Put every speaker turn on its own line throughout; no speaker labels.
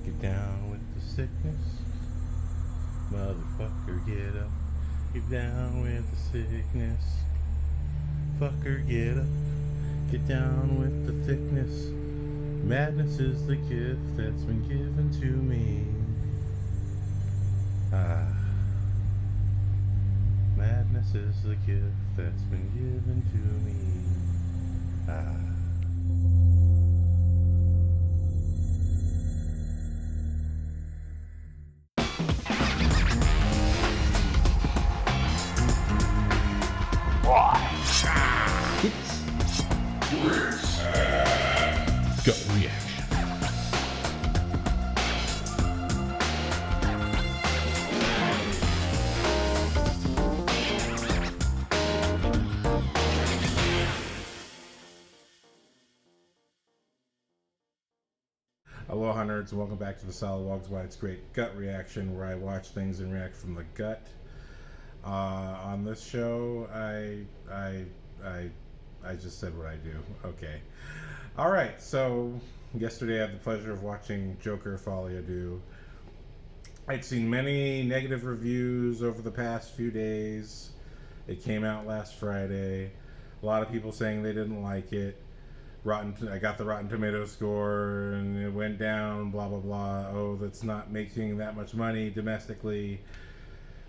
Get down with the sickness. Motherfucker, get up. Get down with the sickness. Fucker, get up. Get down with the thickness. Madness is the gift that's been given to me. Madness is the gift that's been given to me. Gut reaction. Aloha nerds, and welcome back to TheSalawag's Why It's Great Gut Reaction, where I watch things and react from the gut. On this show, I just said what I do. Okay. All right. So yesterday I had the pleasure of watching Joker, Folie, Deux. I'd seen many negative reviews over the past few days. It came out last Friday. A lot of people saying they didn't like it. I got the Rotten Tomatoes score and it went down, blah, blah, blah. Oh, that's not making that much money domestically.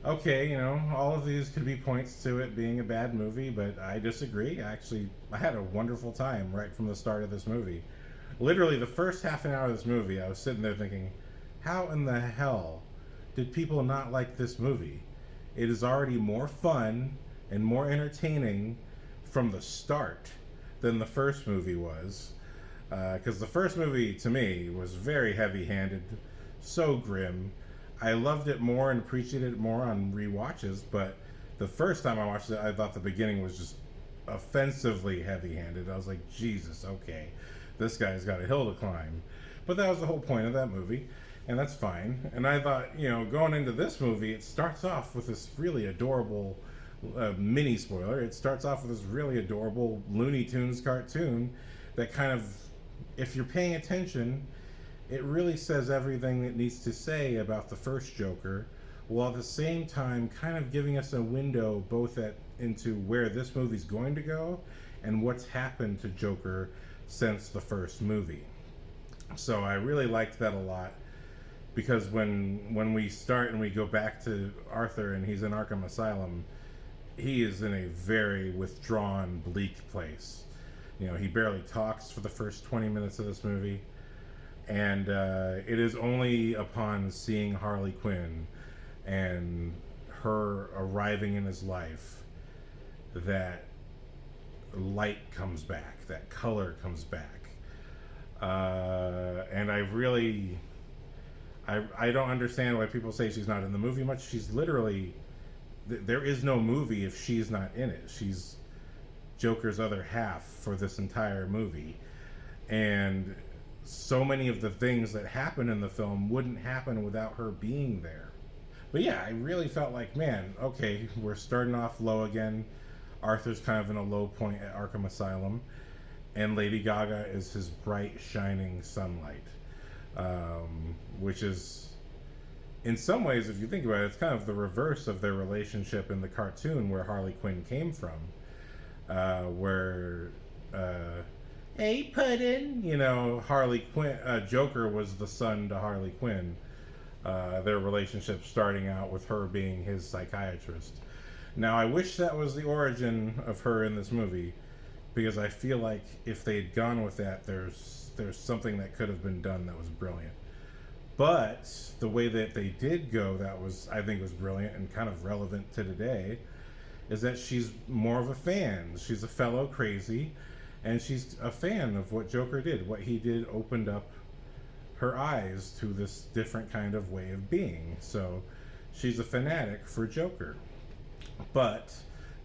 Okay, you know, all of these could be points to it being a bad movie, but I disagree. Actually, I had a wonderful time right from the start of this movie. Literally, the first half an hour of this movie, I was sitting there thinking, how in the hell did people not like this movie? It is already more fun and more entertaining from the start than the first movie was. Because the first movie, to me, was very heavy-handed, so grim. I loved it more and appreciated it more on rewatches, but the first time I watched it, I thought the beginning was just offensively heavy-handed. I was like, Jesus, okay, this guy's got a hill to climb. But that was the whole point of that movie, and that's fine. And I thought, you know, going into this movie, it starts off with this really adorable mini spoiler. It starts off with this really adorable Looney Tunes cartoon that kind of, if you're paying attention, it really says everything it needs to say about the first Joker, while at the same time kind of giving us a window both into where this movie's going to go and what's happened to Joker since the first movie. So I really liked that a lot, because when we start and we go back to Arthur and he's in Arkham Asylum, he is in a very withdrawn, bleak place. You know, he barely talks for the first 20 minutes of this movie. And it is only upon seeing Harley Quinn and her arriving in his life that light comes back, that color comes back. And I don't understand why people say she's not in the movie much. She's literally, there is no movie if she's not in it. She's Joker's other half for this entire movie. And so many of the things that happen in the film wouldn't happen without her being there. But yeah, I really felt like, man, okay, we're starting off low again. Arthur's kind of in a low point at Arkham Asylum, and Lady Gaga is his bright, shining sunlight, which is, in some ways, if you think about it, it's kind of the reverse of their relationship in the cartoon where Harley Quinn came from, where hey, Puddin', you know, Joker was the son to Harley Quinn. Their relationship starting out with her being his psychiatrist. Now, I wish that was the origin of her in this movie, because I feel like if they'd gone with that, there's something that could have been done that was brilliant. But the way that they did go, I think was brilliant and kind of relevant to today, is that she's more of a fan. She's a fellow crazy, and she's a fan of what Joker did. What he did opened up her eyes to this different kind of way of being. So she's a fanatic for Joker. But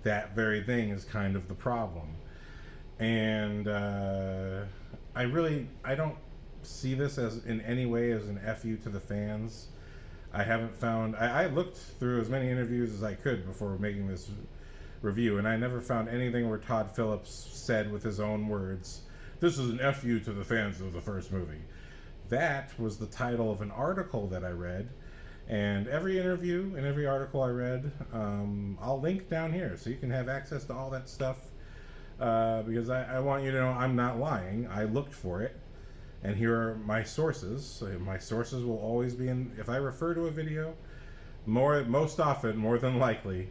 that very thing is kind of the problem. And I don't see this as in any way as an FU to the fans. I haven't found, I looked through as many interviews as I could before making this review, and I never found anything where Todd Phillips said with his own words, this is an FU to the fans of the first movie. that was the title of an article that I read. And every interview and every article I read, I'll link down here so you can have access to all that stuff. Because I want you to know I'm not lying. I looked for it. And here are my sources. So my sources will always be in. If I refer to a video, most often, more than likely,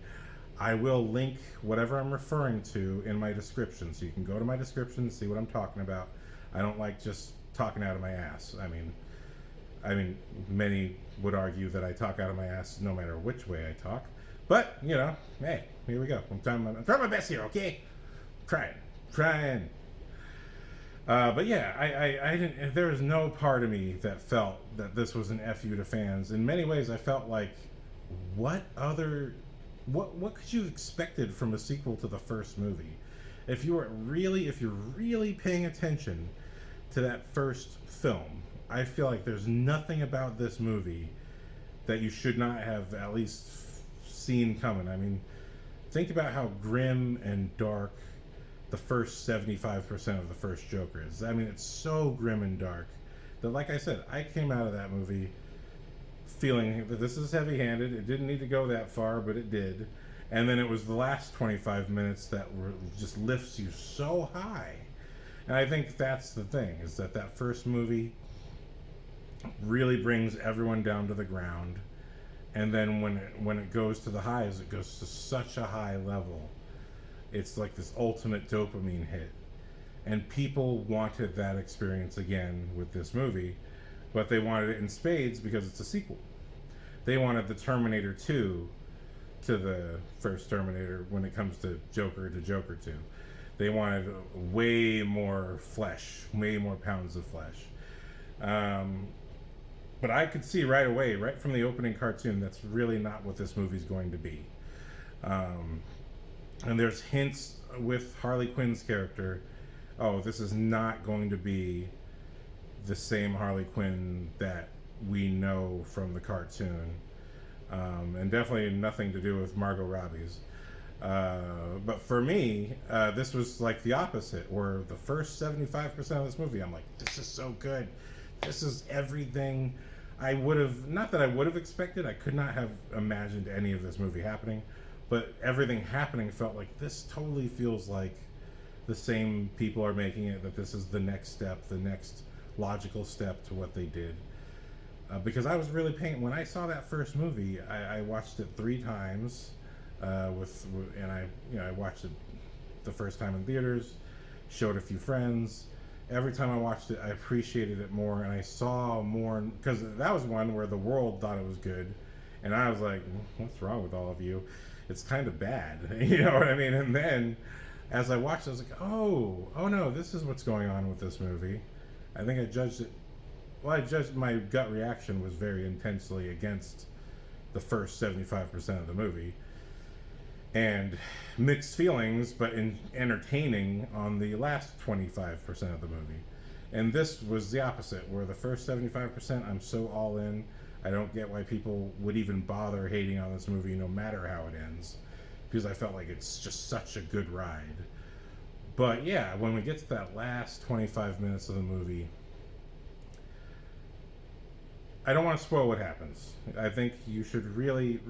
I will link whatever I'm referring to in my description. So you can go to my description and see what I'm talking about. I don't like just talking out of my ass. I mean, many would argue that I talk out of my ass no matter which way I talk. But, you know, hey, here we go. I'm trying my best here, okay? Trying. But yeah, I didn't. There was no part of me that felt that this was an FU to fans. In many ways, I felt like, what could you have expected from a sequel to the first movie? If you're really paying attention to that first film, I feel like there's nothing about this movie that you should not have at least seen coming. I mean, think about how grim and dark the first 75% of the first Joker is. I mean, it's so grim and dark that, like I said, I came out of that movie feeling that this is heavy-handed. It didn't need to go that far, but it did. And then it was the last 25 minutes that just lifts you so high. And I think that's the thing, is that first movie really brings everyone down to the ground. And then when it goes to the highs, it goes to such a high level. It's like this ultimate dopamine hit. And people wanted that experience again with this movie, but they wanted it in spades because it's a sequel. They wanted the Terminator 2 to the first Terminator when it comes to Joker 2. They wanted way more flesh, way more pounds of flesh. But I could see right away, right from the opening cartoon, that's really not what this movie's going to be. And there's hints with Harley Quinn's character. Oh, this is not going to be the same Harley Quinn that we know from the cartoon. And definitely nothing to do with Margot Robbie's. But for me, this was like the opposite, where the first 75% of this movie, I'm like, this is so good. This is everything I would have, not that I would have expected, I could not have imagined any of this movie happening. But everything happening felt like this totally feels like the same people are making it, that this is the next step, the next logical step to what they did. Because I was really when I saw that first movie, I watched it 3 times, and I watched it the first time in theaters, showed a few friends. Every time I watched it, I appreciated it more, and I saw more, because that was one where the world thought it was good, and I was like, what's wrong with all of you? It's kind of bad, you know what I mean? And then, as I watched it, I was like, oh no, this is what's going on with this movie. I think I judged it, my gut reaction was very intensely against the first 75% of the movie. And mixed feelings, but entertaining on the last 25% of the movie. And this was the opposite, where the first 75%, I'm so all in. I don't get why people would even bother hating on this movie no matter how it ends, because I felt like it's just such a good ride. But yeah, when we get to that last 25 minutes of the movie, I don't want to spoil what happens. I think you should really,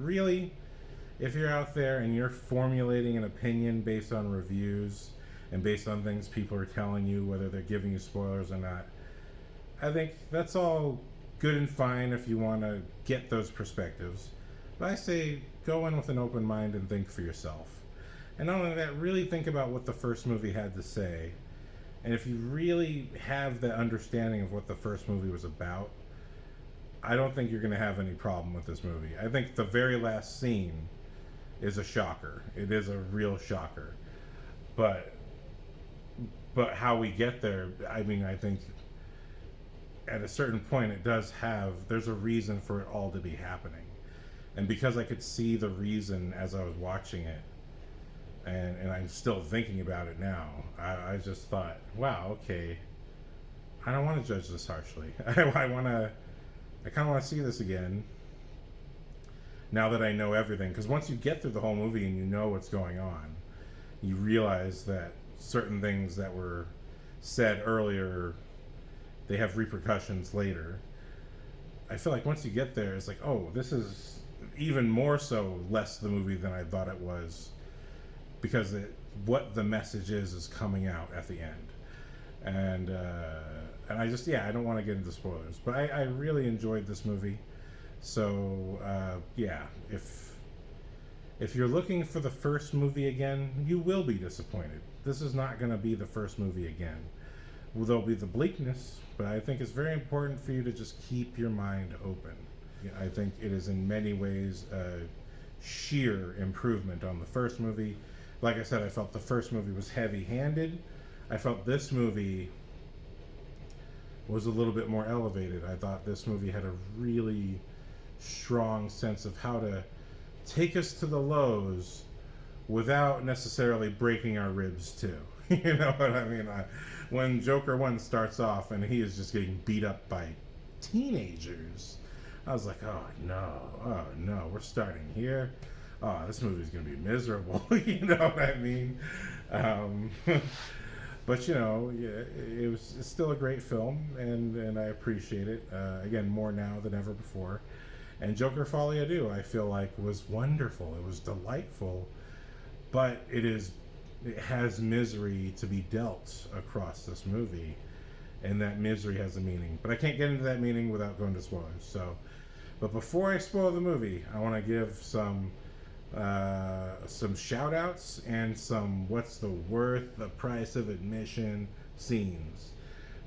if you're out there and you're formulating an opinion based on reviews and based on things people are telling you, whether they're giving you spoilers or not, I think that's all good and fine if you want to get those perspectives. But I say go in with an open mind and think for yourself. And not only that, really think about what the first movie had to say. And if you really have the understanding of what the first movie was about, I don't think you're going to have any problem with this movie. I think the very last scene is a shocker. It is a real shocker. But how we get there, I mean, I think at a certain point there's a reason for it all to be happening. And because I could see the reason as I was watching it, and I'm still thinking about it now, I just thought, wow, okay, I don't want to judge this harshly. I kind of want to see this again now that I know everything. Because once you get through the whole movie and you know what's going on, you realize that certain things that were said earlier, they have repercussions later. I feel like once you get there, it's like, oh, this is even more so less the movie than I thought it was, because what the message is coming out at the end. And I just, yeah, I don't want to get into spoilers, but I really enjoyed this movie. So yeah, if you're looking for the first movie again, you will be disappointed. This is not going to be the first movie again. Well, there'll be the bleakness, but I think it's very important for you to just keep your mind open. I think it is in many ways a sheer improvement on the first movie. Like I said, I felt the first movie was heavy-handed. I felt this movie was a little bit more elevated. I thought this movie had a really strong sense of how to take us to the lows without necessarily breaking our ribs too. You know what I mean? When Joker 1 starts off and he is just getting beat up by teenagers, I was like, oh no, we're starting here. Oh, this movie's gonna be miserable. You know what I mean? But you know, yeah, it's still a great film, and I appreciate it. Again, more now than ever before. And Joker Folie I feel like was wonderful. It was delightful, but it has misery to be dealt across this movie, and that misery has a meaning. But I can't get into that meaning without going to spoilers. So, but before I spoil the movie, I want to give some shout outs and some what's the price of admission scenes.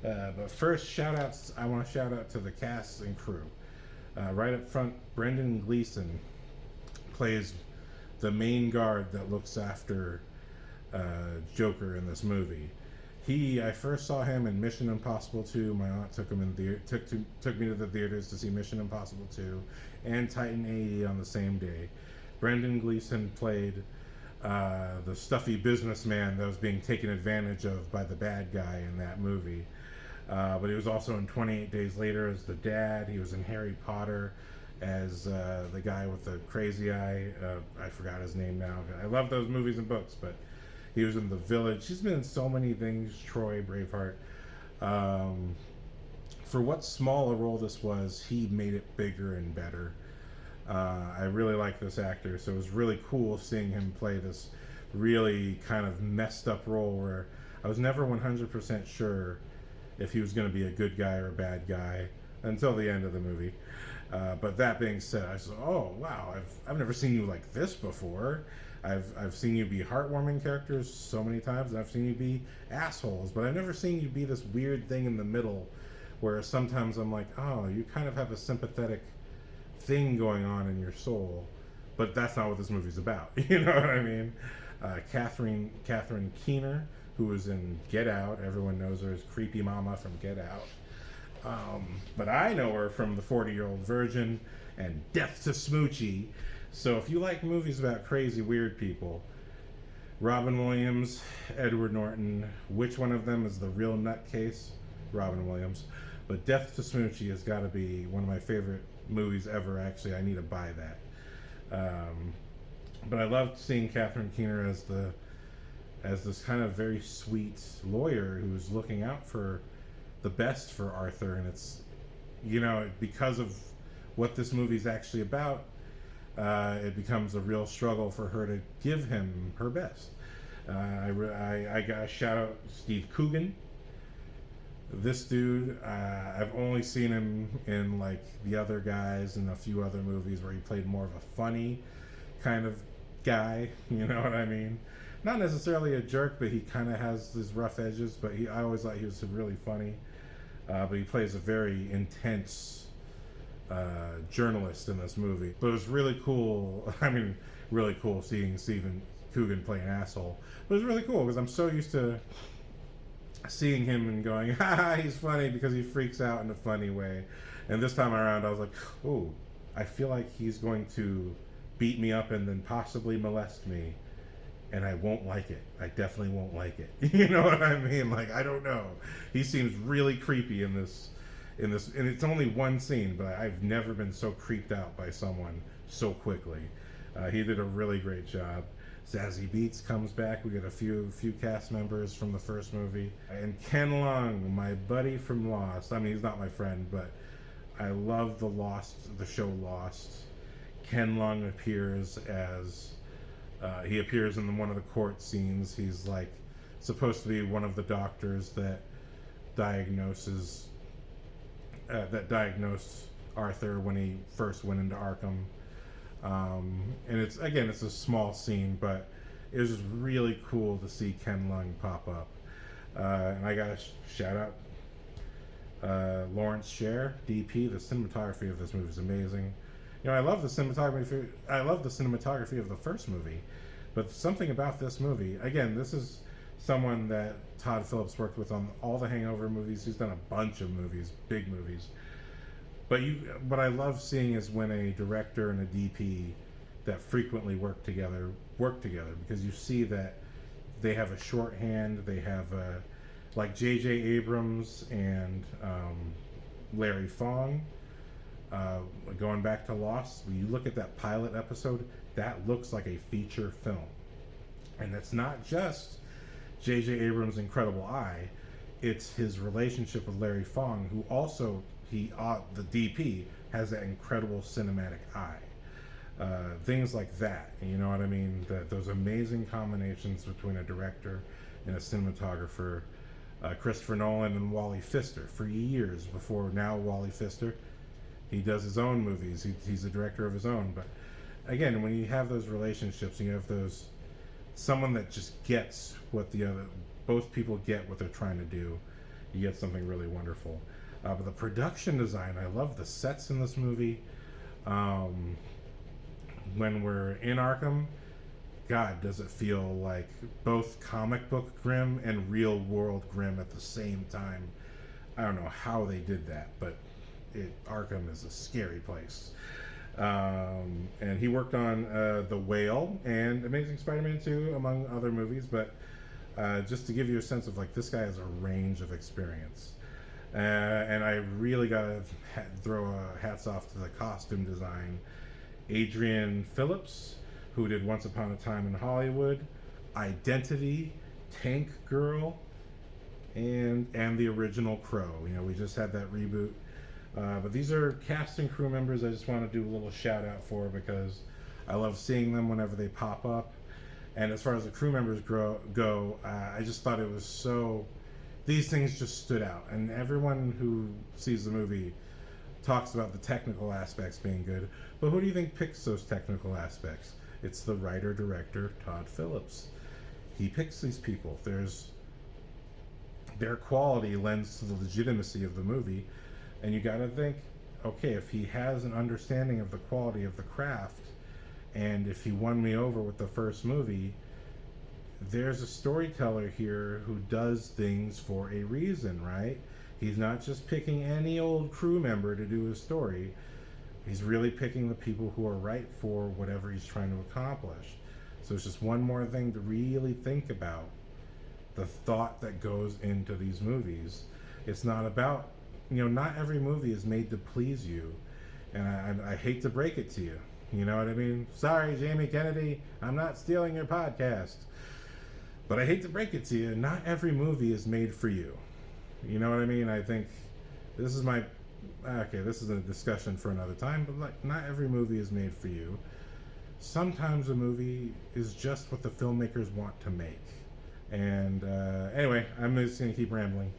But first, shout outs, I want to shout out to the cast and crew. Right up front, Brendan Gleeson plays the main guard that looks after Joker in this movie. I first saw him in Mission Impossible 2. My aunt took me to the theaters to see Mission Impossible 2 and Titan AE on the same day. Brendan Gleeson played the stuffy businessman that was being taken advantage of by the bad guy in that movie. But he was also in 28 Days Later as the dad. He was in Harry Potter as the guy with the crazy eye. I forgot his name now. I love those movies and books, but he was in The Village. He's been in so many things. Troy, Braveheart. For what small a role this was, he made it bigger and better. I really like this actor, so it was really cool seeing him play this really kind of messed up role where I was never 100% sure if he was going to be a good guy or a bad guy until the end of the movie. But that being said, I said, oh wow, I've never seen you like this before. I've seen you be heartwarming characters so many times, and I've seen you be assholes, but I've never seen you be this weird thing in the middle where sometimes I'm like, oh, you kind of have a sympathetic thing going on in your soul, but that's not what this movie's about. You know what I mean? Cathrine Keener, who was in Get Out. Everyone knows her as Creepy Mama from Get Out. But I know her from The 40-Year-Old Virgin and Death to Smoochie. So if you like movies about crazy, weird people, Robin Williams, Edward Norton, which one of them is the real nutcase? Robin Williams. But Death to Smoochie has got to be one of my favorite movies ever. Actually, I need to buy that. But I loved seeing Cathrine Keener as this kind of very sweet lawyer who's looking out for the best for Arthur, and it's, you know, because of what this movie's actually about, it becomes a real struggle for her to give him her best. I got to shout out Steve Coogan. This dude, I've only seen him in like The Other Guys and a few other movies where he played more of a funny kind of guy, you know what I mean? Not necessarily a jerk, but he kind of has his rough edges, but I always thought he was really funny. But he plays a very intense journalist in this movie. But it was really cool, really cool seeing Stephen Coogan play an asshole. But it was really cool because I'm so used to seeing him and going, ha, he's funny, because he freaks out in a funny way. And this time around, I was like, oh, I feel like he's going to beat me up and then possibly molest me, and I won't like it. I definitely won't like it. You know what I mean? Like, I don't know. He seems really creepy in this, and it's only one scene, but I've never been so creeped out by someone so quickly. He did a really great job. Zazie Beetz comes back. We get a few cast members from the first movie. And Ken Leung, my buddy from Lost. I mean, he's not my friend, but I love the show Lost. Ken Leung appears as he appears in one of the court scenes. He's like supposed to be one of the doctors that diagnosed Arthur when he first went into Arkham. And it's a small scene, but it was just really cool to see Ken Leung pop up. And I got to shout out Lawrence Sher, DP. The cinematography of this movie is amazing. You know, I love the cinematography. I love the cinematography of the first movie, but something about this movie. Again, this is someone that Todd Phillips worked with on all the Hangover movies. He's done a bunch of movies, big movies. But what I love seeing is when a director and a DP that frequently work together, because you see that they have a shorthand. They have like J.J. Abrams and Larry Fong. Going back to Lost, when you look at that pilot episode, that looks like a feature film. And it's not just J.J. Abrams' incredible eye, it's his relationship with Larry Fong, who also, the DP, has that incredible cinematic eye. Things like that, you know what I mean? Those amazing combinations between a director and a cinematographer. Christopher Nolan and Wally Pfister, for years before now Wally Pfister, he does his own movies. He's a director of his own. But again, when you have those relationships, and you have someone that just gets what both people get what they're trying to do, you get something really wonderful. But the production design, I love the sets in this movie. When we're in Arkham, God, does it feel like both comic book grim and real world grim at the same time. I don't know how they did that, but Arkham is a scary place. And he worked on The Whale and Amazing Spider-Man 2, among other movies, but just to give you a sense of, like, this guy has a range of experience. And I really gotta throw hats off to the costume design. Adrian Phillips, who did Once Upon a Time in Hollywood, Identity, Tank Girl, and the original Crow. You know, we just had that reboot. But these are cast and crew members I just want to do a little shout out for, because I love seeing them whenever they pop up. And as far as the crew members go, I just thought it was so... These things just stood out. And everyone who sees the movie talks about the technical aspects being good. But who do you think picks those technical aspects? It's the writer-director, Todd Phillips. He picks these people. Their quality lends to the legitimacy of the movie. And you got to think, okay, if he has an understanding of the quality of the craft, and if he won me over with the first movie, there's a storyteller here who does things for a reason, right? He's not just picking any old crew member to do his story. He's really picking the people who are right for whatever he's trying to accomplish. So it's just one more thing to really think about, the thought that goes into these movies. It's not about, not every movie is made to please you. And I hate to break it to you. You know what I mean? Sorry, Jamie Kennedy, I'm not stealing your podcast. But I hate to break it to you, not every movie is made for you. You know what I mean? I think this is this is a discussion for another time, but not every movie is made for you. Sometimes a movie is just what the filmmakers want to make. And anyway, I'm just going to keep rambling.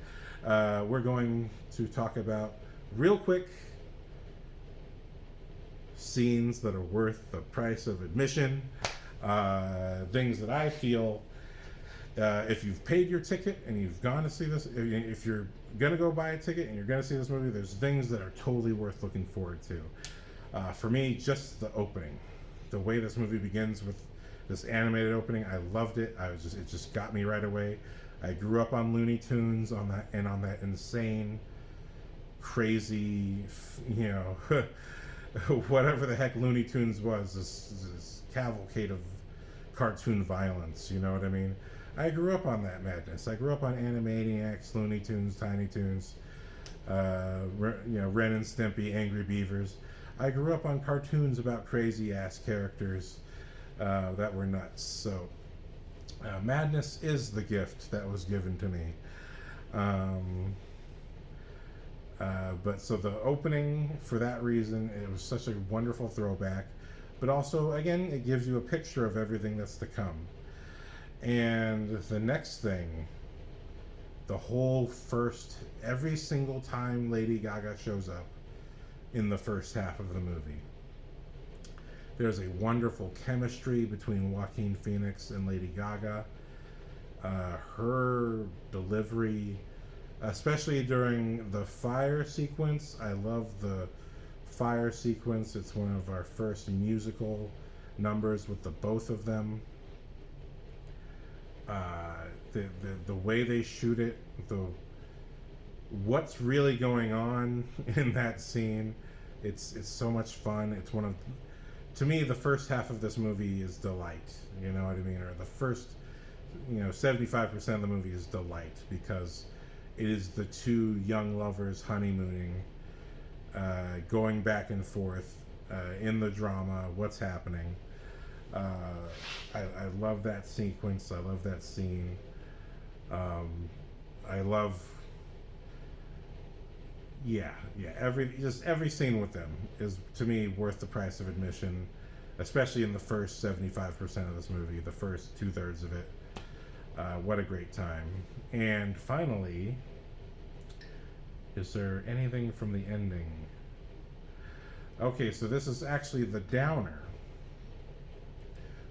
We're going to talk about, real quick, scenes that are worth the price of admission. Things that I feel, if you've paid your ticket and you've gone to see this, if you're going to go buy a ticket and you're going to see this movie, there's things that are totally worth looking forward to. For me, just the opening. The way this movie begins with this animated opening, I loved it. It just got me right away. I grew up on Looney Tunes on that insane, crazy, whatever the heck Looney Tunes was, this cavalcade of cartoon violence, you know what I mean? I grew up on that madness. I grew up on Animaniacs, Looney Tunes, Tiny Toons, Ren and Stimpy, Angry Beavers. I grew up on cartoons about crazy ass characters that were nuts. So madness is the gift that was given to me. But so the opening, for that reason, it was such a wonderful throwback. But also, again, it gives you a picture of everything that's to come. And the next thing, the whole first, every single time Lady Gaga shows up in the first half of the movie, there's a wonderful chemistry between Joaquin Phoenix and Lady Gaga. Her delivery, especially during the fire sequence, I love the fire sequence. It's one of our first musical numbers with the both of them. The way they shoot it, what's really going on in that scene, it's so much fun. It's one of, to me, the first half of this movie is delight. You know what I mean? Or the first, 75% of the movie is delight, because it is the two young lovers honeymooning, going back and forth in the drama, what's happening. I love that sequence. I love that scene. I love, every scene with them is, to me, worth the price of admission, especially in the first 75% of this movie, the first 2/3 of it. What a great time. And finally, is there anything from the ending? Okay, so this is actually the downer.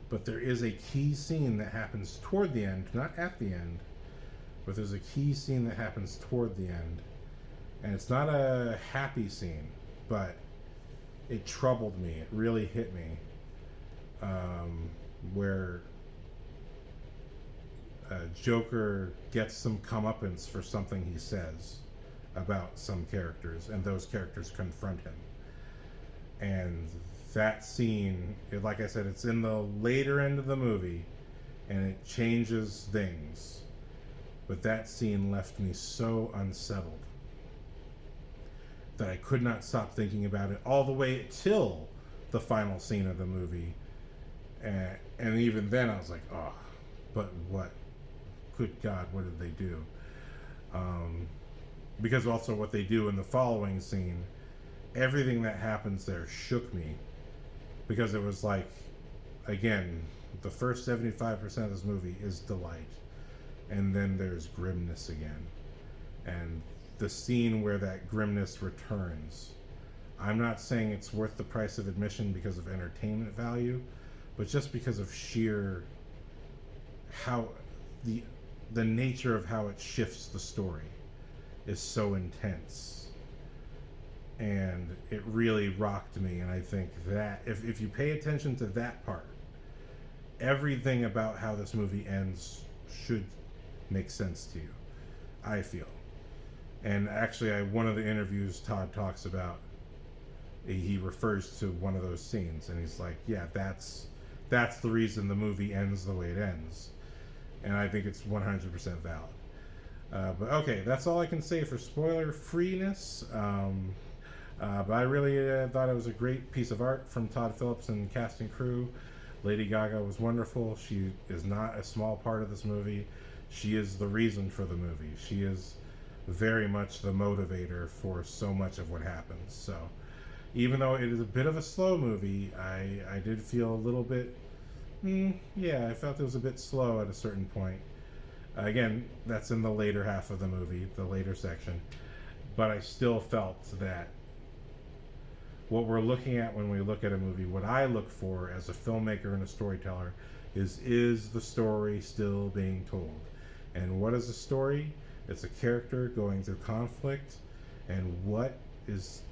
But there is a key scene that happens toward the end, not at the end, but there's a key scene that happens toward the end. And it's not a happy scene, but it troubled me. It really hit me. Where Joker gets some comeuppance for something he says about some characters, and those characters confront him. And that scene, like I said, it's in the later end of the movie, and it changes things. But that scene left me so unsettled that I could not stop thinking about it all the way till the final scene of the movie. And even then I was like, oh, but what? Good God, what did they do? Because also what they do in the following scene, everything that happens there shook me. Because it was like, again, the first 75% of this movie is delight. And then there's grimness again. And the scene where that grimness returns, I'm not saying it's worth the price of admission because of entertainment value, but just because of sheer how the nature of how it shifts the story is so intense. And it really rocked me. And I think that if you pay attention to that part, everything about how this movie ends should make sense to you, I feel. And actually, one of the interviews Todd talks about, he refers to one of those scenes, and he's like, yeah, that's the reason the movie ends the way it ends. And I think it's 100% valid. But okay, that's all I can say for spoiler freeness. But I really thought it was a great piece of art from Todd Phillips and cast and crew. Lady Gaga was wonderful. She is not a small part of this movie. She is the reason for the movie. She is very much the motivator for so much of what happens. So even though it is a bit of a slow movie, I did feel a little bit, I felt it was a bit slow at a certain point. Again, that's in the later half of the movie, the later section. But I still felt that what we're looking at when we look at a movie, what I look for as a filmmaker and a storyteller, is the story still being told? And what is a story? It's a character going through conflict, and what is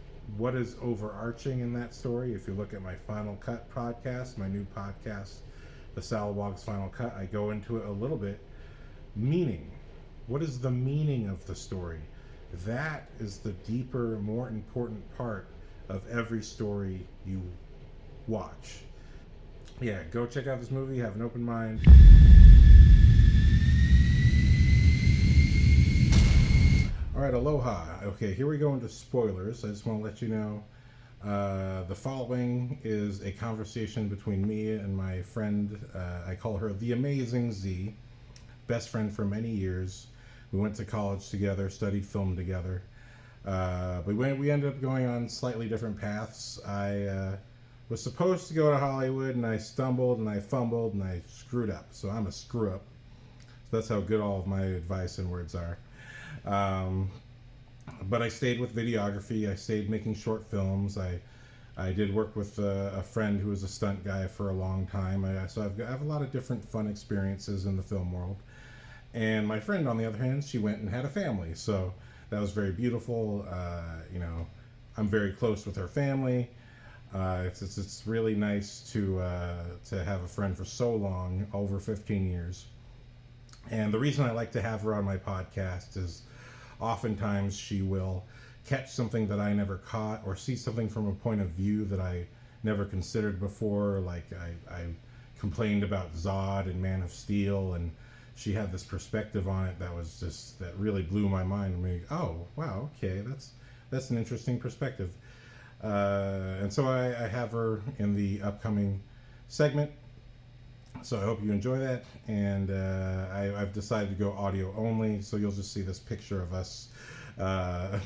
overarching in that story. If you look at my Final Cut podcast, my new podcast, TheSalawag's Final Cut, I go into it a little bit. Meaning. What is the meaning of the story? That is the deeper, more important part of every story you watch. Yeah, go check out this movie, have an open mind. Alright, aloha. Okay, here we go into spoilers. I just want to let you know The following is a conversation between me and my friend. I call her the Amazing Z, best friend for many years. We went to college together, studied film together. But we ended up going on slightly different paths. I was supposed to go to Hollywood, and I stumbled, and I fumbled, and I screwed up. So I'm a screw up. So that's how good all of my advice and words are. But I stayed with videography. I stayed making short films. I did work with a friend who was a stunt guy for a long time. So I have a lot of different fun experiences in the film world. And my friend, on the other hand, she went and had a family. So that was very beautiful. I'm very close with her family. It's really nice to have a friend for so long, over 15 years. And the reason I like to have her on my podcast is oftentimes she will catch something that I never caught, or see something from a point of view that I never considered before. Like I complained about Zod and Man of Steel, and she had this perspective on it that really blew my mind. I mean, oh wow, okay, that's an interesting perspective. And so I have her in the upcoming segment. So I hope you enjoy that. And I've decided to go audio only, so you'll just see this picture of us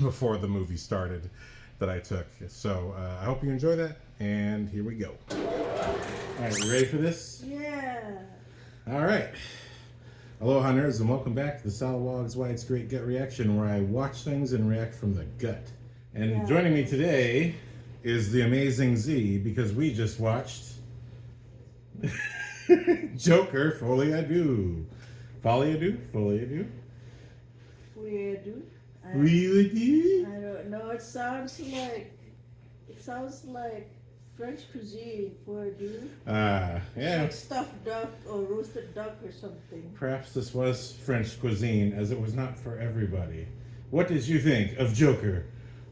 before the movie started that I took. So I hope you enjoy that, and here we go. All right, you ready for this?
Yeah.
All right. Aloha nerds, and welcome back to TheSalawag's Why It's Great Gut Reaction, where I watch things and react from the gut. And joining me today is the Amazing Z, because we just watched Joker, Folie, Deux. Folie, Deux? Folie, Deux?
Weird.
Folie, Deux?
I don't know. It sounds like French cuisine for a dude.
Yeah.
Like stuffed duck or roasted duck or something.
Perhaps this was French cuisine, as it was not for everybody. What did you think of Joker,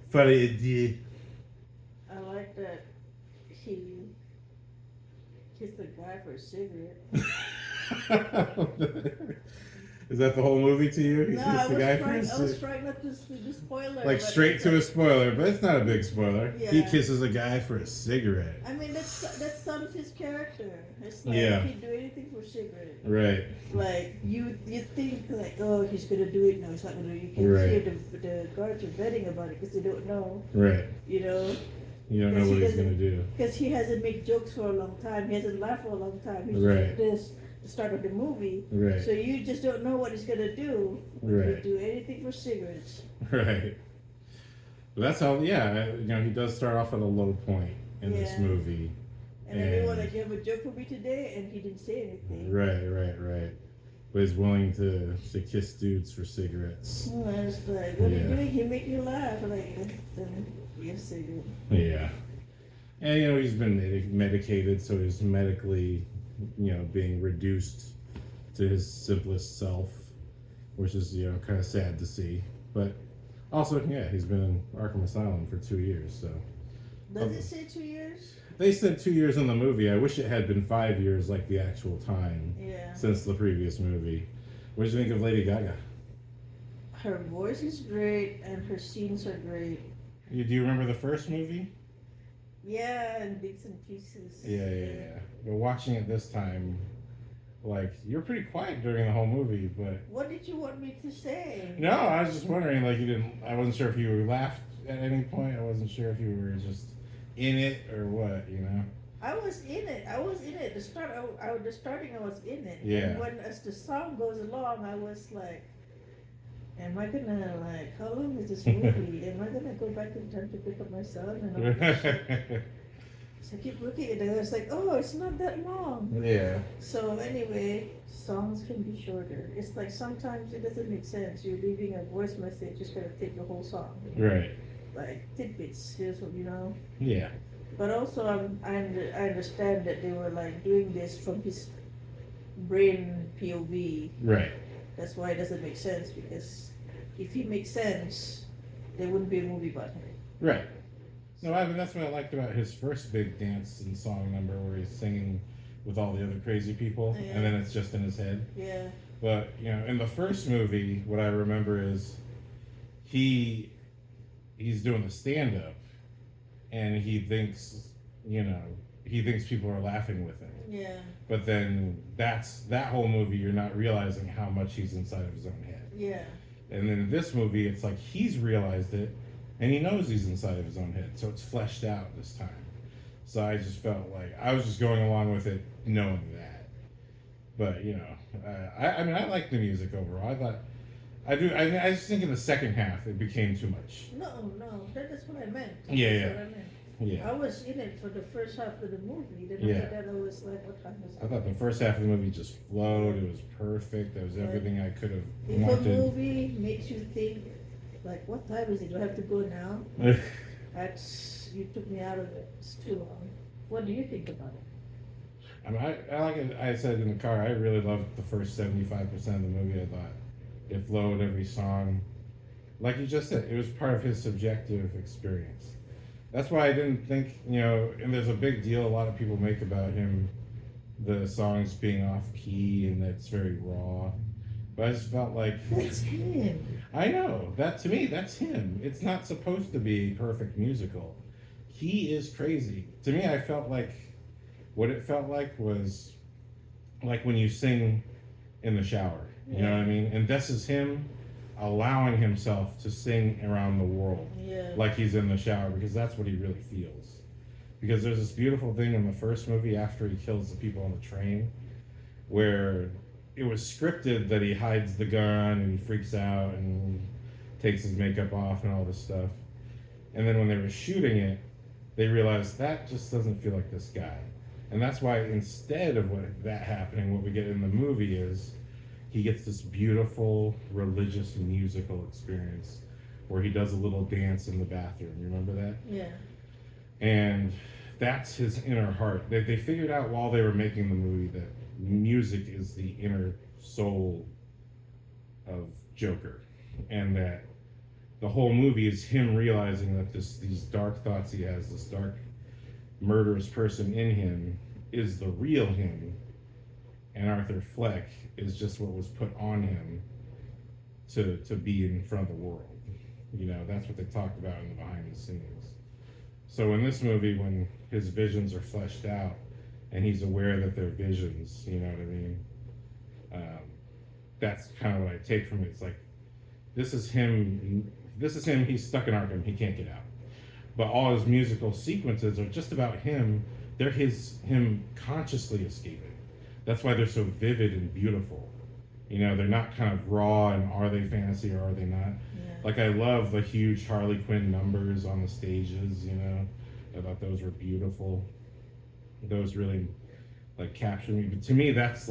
Folie, Deux?
I like that he kissed a guy for a cigarette.
Is that the whole movie to you?
No, I was trying not to do spoiler.
Like straight to a spoiler, but it's not a big spoiler.
Yeah.
He kisses a guy for a cigarette.
I mean, that's some of his character. It's like he'd do anything for a cigarette.
Right.
Like you think like, oh, he's gonna do it. No, he's not gonna do it. You can see the guards are betting about it because they don't know.
Right.
You know.
You don't know what he's gonna do.
Because he hasn't made jokes for a long time. He hasn't laughed for a long time. He's just this the start of the movie.
Right.
So you just don't know what he's gonna do.
Right.
He'd do anything for cigarettes.
Right. But that's how. Yeah. He does start off at a low point in this movie.
And everyone like, you have a joke for me today, and he didn't say anything.
Right. But he's willing to kiss dudes for cigarettes.
Oh, I was like, what are you doing? He make you laugh. Like, then yes, they do.
Yeah. And he's been medicated, so he's medically, being reduced to his simplest self, which is kind of sad to see. But also, he's been in Arkham Asylum for 2 years. So
does it say 2 years?
They said 2 years in the movie. I wish it had been 5 years, like the actual time.
Yeah.
Since the previous movie. What did you think of Lady Gaga?
Her voice is great, and her scenes are great.
Do you remember the first movie?
Yeah, in bits and pieces.
Yeah. But watching it this time, like, you're pretty quiet during the whole movie, but...
What did you want me to say?
No, I was just wondering, like, I wasn't sure if you laughed at any point. I wasn't sure if you were just in it or what,
I was in it. The starting, I was in it.
Yeah.
And as the song goes along, I was like, am I gonna, how long is this movie? Am I gonna go back in time to pick up my son? And all that shit? So I keep looking at it, and I was like, oh, it's not that long.
Yeah.
So anyway, songs can be shorter. It's like sometimes it doesn't make sense. You're leaving a voice message, just gonna take the whole song.
Right.
Like tidbits,
Yeah.
But also, I understand that they were doing this from his brain POV.
Right.
That's why it doesn't make sense, because if he makes sense, there wouldn't be a movie about him.
Right. No, that's what I liked about his first big dance and song number, where he's singing with all the other crazy people, and then it's just in his head.
Yeah.
But in the first movie, what I remember is he's doing the stand-up, and he thinks, he thinks people are laughing with him.
Yeah.
But then that whole movie, you're not realizing how much he's inside of his own head.
Yeah.
And then in this movie, it's like he's realized it, and he knows he's inside of his own head, so it's fleshed out this time. So I just felt like I was just going along with it, knowing that. But I mean, I like the music overall. I just think in the second half it became too much.
No, that's what I meant.
Yeah,
That's what I meant.
Yeah.
I was in it for the first half of the movie. Then
Yeah.
after that, I was like, what time is it?
I thought the first half of the movie just flowed. It was perfect. It was everything I could have
If
wanted.
a movie makes you think, like, what time is it? Do I have to go now? You took me out of it. It's too long. What do you think about it?
I mean, I like it. I said in the car, I really loved the first 75% of the movie. I thought it flowed every song. Like you just said, it was part of his subjective experience. That's why I didn't think, and there's a big deal a lot of people make about him, the songs being off key and that's very raw. But I just felt like
That's him.
I know that to me, that's him. It's not supposed to be a perfect musical. He is crazy. To me, I felt like what it felt like was like when you sing in the shower. You know what I mean? And this is him allowing himself to sing around the world.
Yeah.
Like he's in the shower, because that's what he really feels. Because there's this beautiful thing in the first movie after he kills the people on the train where it was scripted that he hides the gun and he freaks out and takes his makeup off and all this stuff. And then when they were shooting it, they realized that just doesn't feel like this guy. And that's why instead of that happening, what we get in the movie is he gets this beautiful religious musical experience where he does a little dance in the bathroom. You remember that?
Yeah.
And that's his inner heart. They figured out while they were making the movie that music is the inner soul of Joker, and that the whole movie is him realizing that these dark thoughts he has, this dark murderous person in him, is the real him, and Arthur Fleck is just what was put on him to be in front of the world. That's what they talked about in the behind the scenes. So in this movie, when his visions are fleshed out and he's aware that they're visions, you know what I mean? That's kind of what I take from it. It's like, this is him, he's stuck in Arkham, he can't get out. But all his musical sequences are just about him. They're him consciously escaping. That's why they're so vivid and beautiful. They're not kind of raw and are they fantasy or are they not?
Yeah.
Like, I love the huge Harley Quinn numbers on the stages, I thought those were beautiful. Those really, captured me. But to me, that's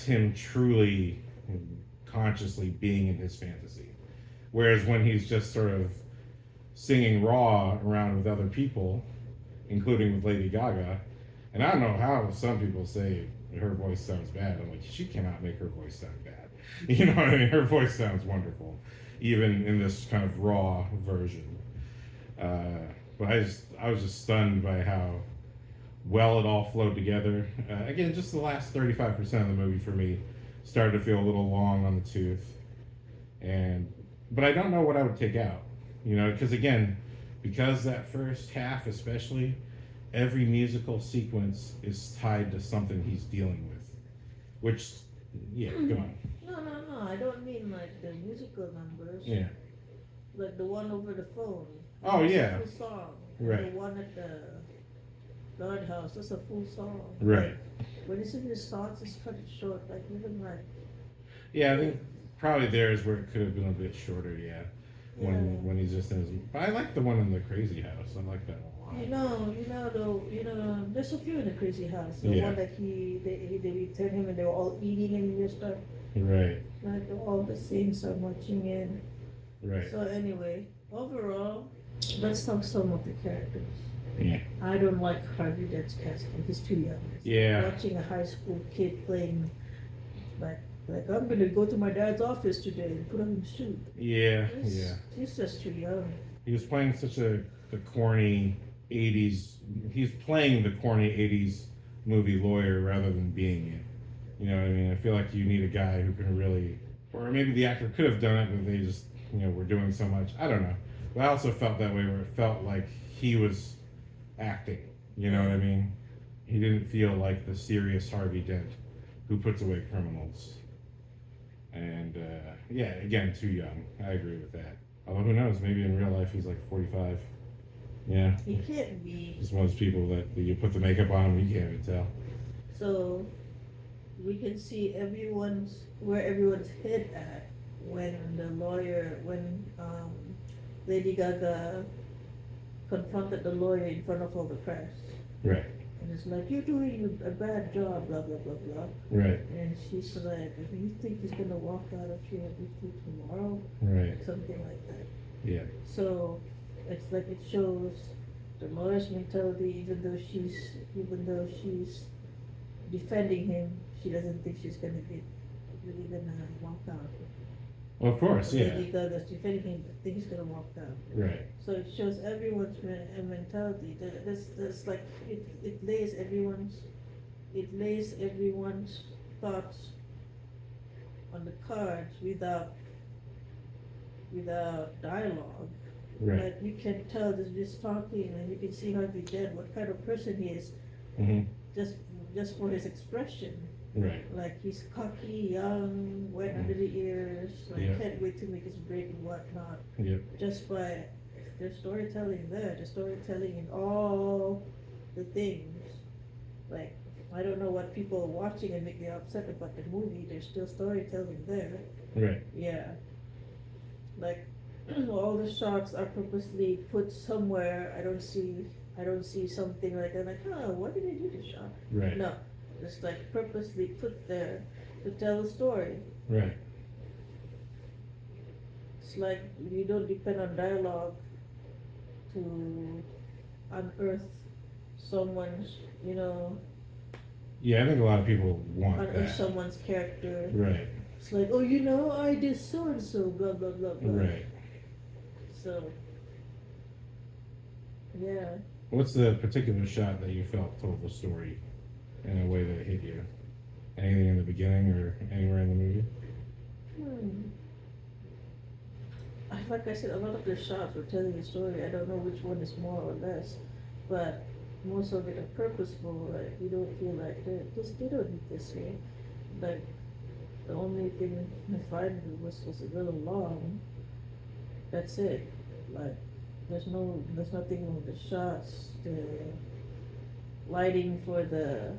him truly, consciously being in his fantasy. Whereas when he's just sort of singing raw around with other people, including with Lady Gaga, and I don't know how some people say her voice sounds bad. I'm like, she cannot make her voice sound bad. You know what I mean? Her voice sounds wonderful, even in this kind of raw version. But I was just stunned by how well it all flowed together. Again, just the last 35% of the movie for me started to feel a little long on the tooth. But I don't know what I would take out, because that first half especially, every musical sequence is tied to something he's dealing with, which, go on.
No, I don't mean like the musical numbers.
Yeah.
Like the one over the phone.
Oh,
That's
yeah.
a full song.
Right.
The one at the guardhouse, that's a full song.
Right.
When it's in the songs, it's cut short, like even like.
Yeah, I think probably there is where it could have been a bit shorter, yeah. When he's just in his. But I like the one in the crazy house. I like that one a lot.
There's a few in the crazy house. The
Yeah.
one that they returned him and they were all eating and he just started,
Right.
like all the scenes are marching in.
Right.
So anyway, overall, let's talk some of the characters.
Yeah.
I don't like Harvey Dent's casting. He's too young.
Yeah.
Watching a high school kid playing like I'm gonna go to my dad's office today and put on a suit.
Yeah.
He's just too young.
He was playing the corny 80s. He's playing the corny 80s movie lawyer rather than being it. You know what I mean? I feel like you need a guy who can really, or maybe the actor could have done it, but they just, were doing so much. I don't know. But I also felt that way where it felt like he was acting. You know what I mean? He didn't feel like the serious Harvey Dent who puts away criminals. And yeah, again, too young. I agree with that. Although who knows? Maybe in real life he's like 45. Yeah.
He can't be.
Just one of those people that you put the makeup on and you can't even tell.
So we can see where everyone's head at when Lady Gaga confronted the lawyer in front of all the press.
Right.
And it's like, you're doing a bad job, blah, blah, blah, blah.
Right.
And she's like, you think he's going to walk out of here with you tomorrow?
Right.
Something like that.
Yeah.
So it's like it shows the lawyer's mentality, even though she's defending him, she doesn't think she's going to get really going to walk out.
Well, of course, yeah.
Lady Gaga's defending him, but think he's going to walk out.
Right.
So it shows everyone's mentality. That's like it lays everyone's thoughts on the cards without dialogue.
Right.
But you can tell there's just talking, and you can see Harvey Dent, what kind of person he is, just for his expression.
Right.
Like he's cocky, young, wet under the ears. Like can't wait to make his break and whatnot.
Yep.
Just by their storytelling there, the storytelling in all the things. Like I don't know what people are watching and make them upset about the movie. There's still storytelling there.
Right.
Yeah. Like all the shots are purposely put somewhere. I don't see something like that. Like, oh, why did they do this shot?
Right.
No. It's like purposely put there to tell a story.
Right.
It's like you don't depend on dialogue to unearth someone's,
Yeah, I think a lot of people want
unearth
that.
someone's character.
Right.
It's like, oh, I did so and so, blah blah blah blah.
Right.
So, yeah.
What's the particular shot that you felt told the story in a way that hit you? Anything in the beginning or anywhere in the movie?
Like I said, a lot of the shots were telling a story. I don't know which one is more or less, but most of it are purposeful. Like you don't feel like they don't need this way. Like the only thing I find was a little long. That's it. Like there's nothing with the shots. The lighting for the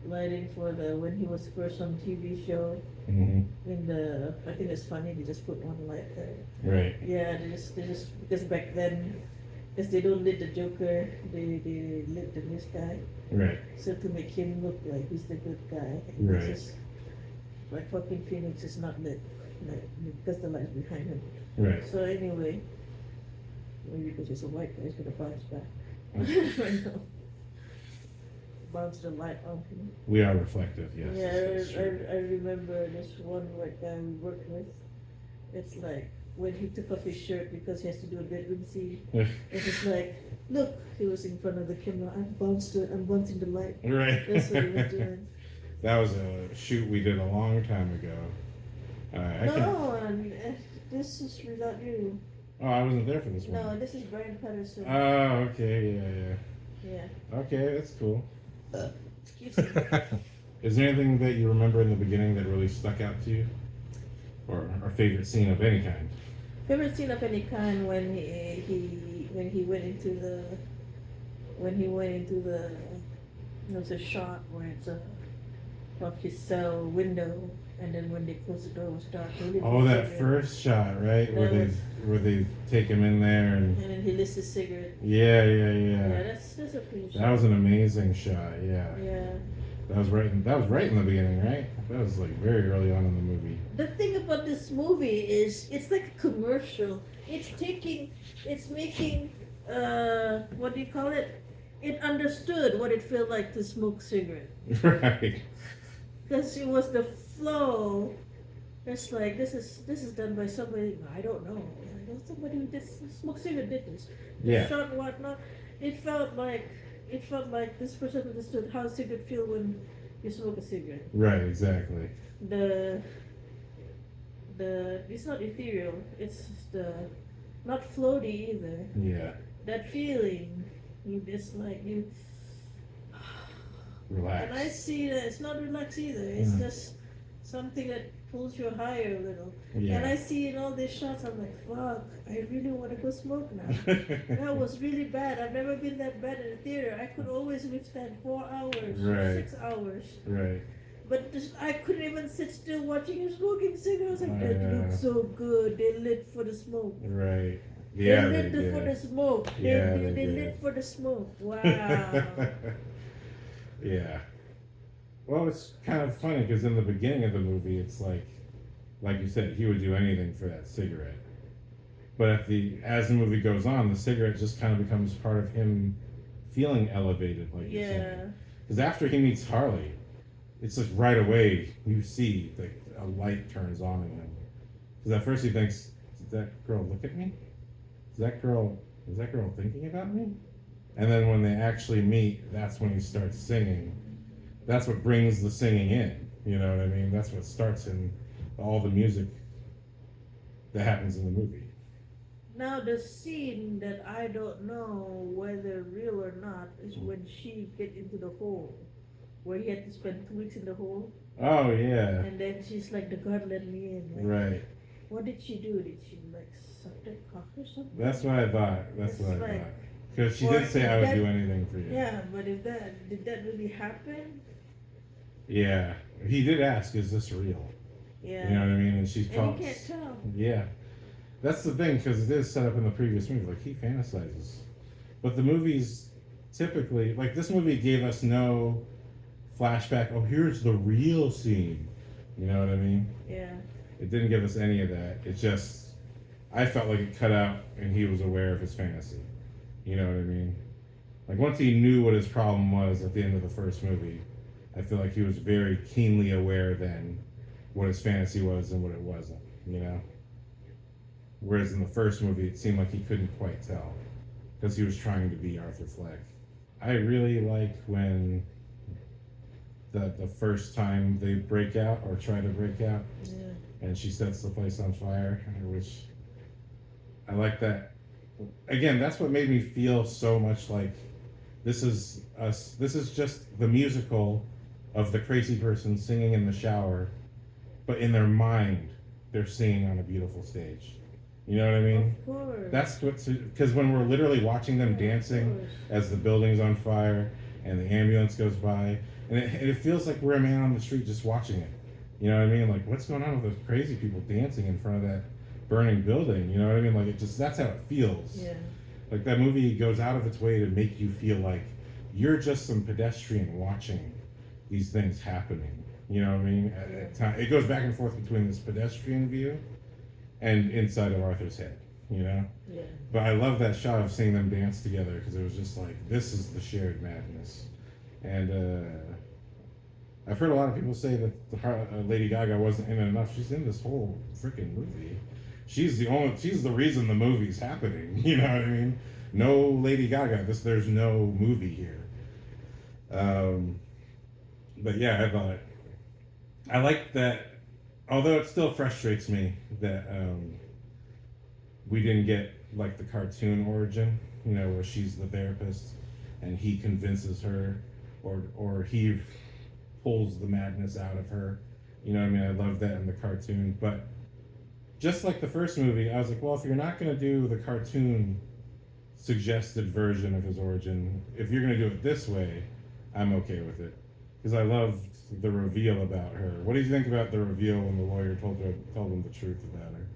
when he was first on TV show. I think it's funny they just put one light there.
Right.
Yeah, they just because back then, because they don't lit the Joker, they lit this guy.
Right.
So to make him look like he's the good guy.
Right.
It's just, like fucking Phoenix is not lit, like because the light's behind him.
Right.
So anyway, maybe because he's a white guy, he's gonna bounce back. I know. Bounce the light on him.
We are reflective, yes.
Yeah, I remember this one white guy we worked with. It's like when he took off his shirt because he has to do a bedroom scene. It's just like, look, he was in front of the camera. I'm bouncing the light.
Right.
That's what he was doing.
That was a shoot we did a long time ago.
This is without you.
Oh, I wasn't there for this one.
No, this is Brian Patterson.
Oh, okay, yeah.
Yeah.
Okay, that's cool.
Excuse me.
Is there anything that you remember in the beginning that really stuck out to you? Or favorite scene of any kind?
Favorite scene of any kind when he went into the there was a shot where it's off his cell window, and then when they closed the door it was dark.
Oh, that first shot, right? Where they take him in there and
then he lists his cigarette.
Yeah,
that's a pretty shot.
That was an amazing shot, yeah.
Yeah.
That was right in the beginning, right? That was like very early on in the movie.
The thing about this movie is it's like a commercial. It's making what do you call it? It understood what it felt like to smoke cigarette.
Right.
Because it was the flow. It's like this is done by somebody I don't know. Somebody who just smoked cigarette did this.
Yeah.
Shot and whatnot. It felt like this person understood how cigarette feel when you smoke a cigarette.
Right, exactly.
It's not ethereal. It's not floaty either.
Yeah.
That feeling, you just like you.
Relax.
And I see that it's not relaxed either. It's just something that pulls you higher a little.
Yeah.
And I see in all these shots, I'm like, fuck, I really want to go smoke now. That was really bad. I've never been that bad in a theater. I could always withstand 4 hours,
Right.
6 hours.
Right.
But I couldn't even sit still watching him smoking cigarettes. Like, that
Yeah.
looks so good. They lit for the smoke.
Right. Yeah,
they
they
lit
did.
for the smoke.
Yeah,
they
they did.
lit for the smoke. Wow.
Yeah. Well, it's kind of funny because in the beginning of the movie, it's like you said, he would do anything for that cigarette. But as the movie goes on, the cigarette just kind of becomes part of him feeling elevated, like you're saying. Because after he meets Harley, it's like right away you see like a light turns on in him. Because at first he thinks, "Did that girl look at me? Is that girl thinking about me?" And then when they actually meet, that's when he starts singing. That's what brings the singing in. You know what I mean? That's what starts in all the music that happens in the movie.
Now the scene that I don't know whether real or not is when she get into the hole, where he had to spend 2 weeks in the hole.
Oh yeah.
And then she's like, "The God let me in." Like,
right.
What did she do? Did she like suck their cock or something?
That's what I thought. That's
It's
what I
like-
thought. Because she
Or
did say,
if
"I would
that-
do anything for you."
Yeah, but did that really happen?
Yeah. He did ask, "Is this real?"
Yeah.
You know what I mean? And she
And
talks.
you can't tell.
Yeah. That's the thing, because it is set up in the previous movie. Like, he fantasizes. But the movies typically, like, this movie gave us no flashback, "Oh, here's the real scene." You know what I mean?
Yeah.
It didn't give us any of that. It just, I felt like it cut out and he was aware of his fantasy. You know what I mean? Like, once he knew what his problem was at the end of the first movie, I feel like he was very keenly aware then what his fantasy was and what it wasn't, you know? Whereas in the first movie, it seemed like he couldn't quite tell because he was trying to be Arthur Fleck. I really like when the first time they break out or try to break out,
Yeah.
and she sets the place on fire, which I like that. Again, that's what made me feel so much like this is us. This is just the musical of the crazy person singing in the shower, but in their mind, they're singing on a beautiful stage. You know what I mean?
Of course.
That's what, because when we're literally watching them dancing as the building's on fire and the ambulance goes by, and it feels like we're a man on the street just watching it. You know what I mean? Like, what's going on with those crazy people dancing in front of that burning building? You know what I mean? Like, it just, that's how it feels.
Yeah.
Like, that movie goes out of its way to make you feel like you're just some pedestrian watching these things happening. You know what I mean? At time, it goes back and forth between this pedestrian view and inside of Arthur's head, you know?
Yeah.
But I love that shot of seeing them dance together because it was just like, this is the shared madness. And I've heard a lot of people say that Lady Gaga wasn't in it enough. She's in this whole freaking movie. She's the reason the movie's happening. You know what I mean? No Lady Gaga. There's no movie here. But yeah, I like that. Although it still frustrates me that we didn't get like the cartoon origin, you know, where she's the therapist and he convinces her, or he pulls the madness out of her. You know what I mean? I love that in the cartoon. But just like the first movie, I was like, well, if you're not going to do the cartoon suggested version of his origin, if you're going to do it this way, I'm okay with it. Because I loved the reveal about her. What did you think about the reveal when the lawyer told him the truth about her?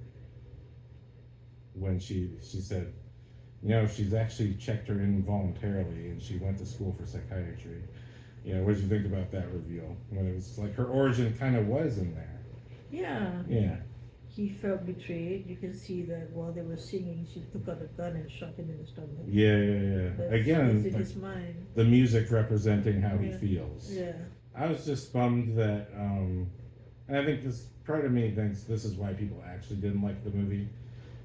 When she said, you know, she's actually checked her involuntarily and she went to school for psychiatry. You know, what did you think about that reveal? When it was like her origin kind of was in there.
Yeah.
Yeah.
He felt betrayed. You can see that while they were singing, she took out a gun and shot him in the stomach.
Yeah.
That's
Again,
in
like,
his mind.
the music representing how he
Yeah.
feels.
Yeah.
I was just bummed that, and I think this part of me thinks this is why people actually didn't like the movie,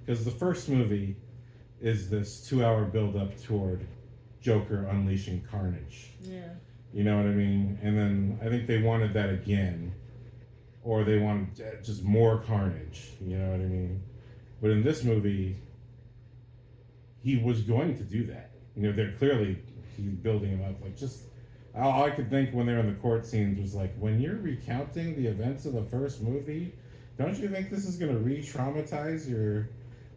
because the first movie is this 2-hour build-up toward Joker unleashing carnage.
Yeah.
You know what I mean? And then I think they wanted that again, or they wanted just more carnage. You know what I mean? But in this movie, he was going to do that. You know, they're clearly he's building him up. Like, just all I could think when they're in the court scenes was like, when you're recounting the events of the first movie, don't you think this is going to re-traumatize your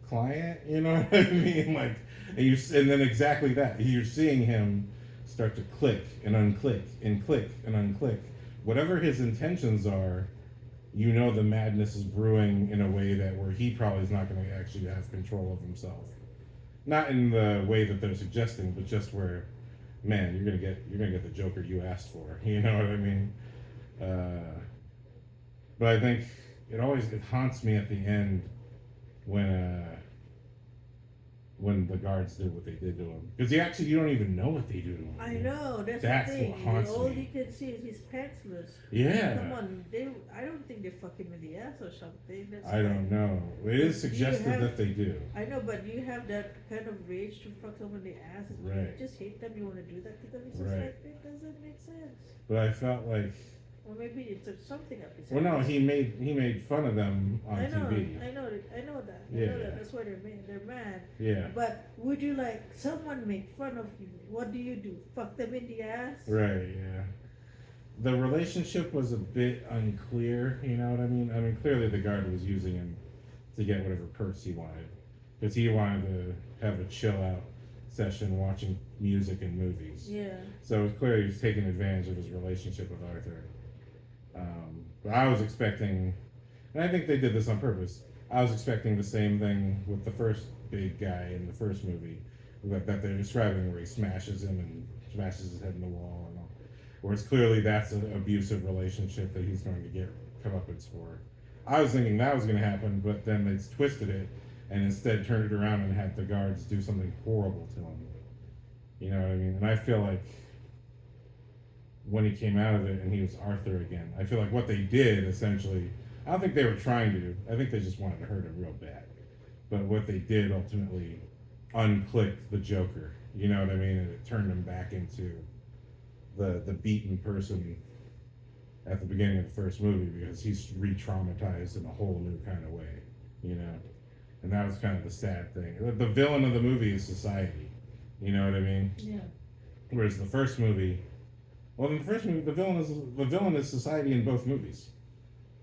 client? You know what I mean? Like, and then exactly that. You're seeing him start to click and unclick and click and unclick. Whatever his intentions are, you know the madness is brewing in a way that where he probably is not going to actually have control of himself. Not in the way that they're suggesting, but just where, man, you're gonna get the Joker you asked for. You know what I mean? But I think it haunts me at the end when the guards did what they did to him, because you don't even know what they do to him.
I know, that's
That's
the thing.
what haunts
All
me.
you can see is his pantsless.
Yeah.
Come on, I don't think they fuck him in the ass or something. That's
I don't know. It is suggested that they do.
I know, but you have that kind of rage to fuck someone in the ass.
Right.
You just hate them. You want to do that to them. It's just
Right.
like, it doesn't make sense.
But I felt like,
Or maybe it's something up his
well, no,
ass.
he made fun of them on
I know,
TV.
I know that. I know
Yeah.
that. That's why they're mad.
Yeah.
But would you like someone make fun of you? What do? Fuck them in the ass?
Right, yeah. The relationship was a bit unclear, you know what I mean? I mean, clearly the guard was using him to get whatever perks he wanted. Because he wanted to have a chill out session watching music and movies.
Yeah.
So it was clear he was taking advantage of his relationship with Arthur. But I was expecting, and I think they did this on purpose, I was expecting the same thing with the first big guy in the first movie that they're describing, where he smashes him and smashes his head in the wall and all. Whereas clearly that's an abusive relationship that he's going to get comeuppance for. I was thinking that was going to happen, but then they twisted it and instead turned it around and had the guards do something horrible to him. You know what I mean? And I feel like when he came out of it and he was Arthur again, I feel like what they did essentially, I don't think they were trying to, I think they just wanted to hurt him real bad. But what they did ultimately unclicked the Joker, you know what I mean? And it turned him back into the beaten person at the beginning of the first movie, because he's re-traumatized in a whole new kind of way, you know? And that was kind of the sad thing. The villain of the movie is society, you know what I mean?
Yeah.
Whereas the first movie, well, in the first movie, the villain is society in both movies.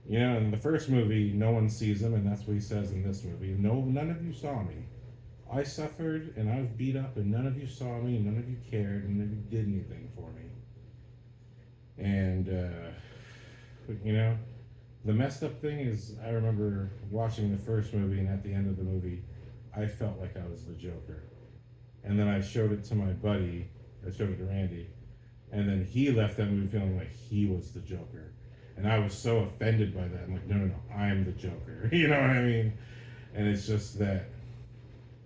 You know, in the first movie, no one sees him, and that's what he says in this movie. None of you saw me. I suffered, and I was beat up, and none of you saw me, and none of you cared, and none of you did anything for me. And, you know, the messed up thing is, I remember watching the first movie, and at the end of the movie, I felt like I was the Joker. And then I showed it to my buddy, I showed it to Randy, and then he left that movie feeling like he was the Joker. And I was so offended by that. I'm like, no, I'm the Joker. You know what I mean? And it's just that.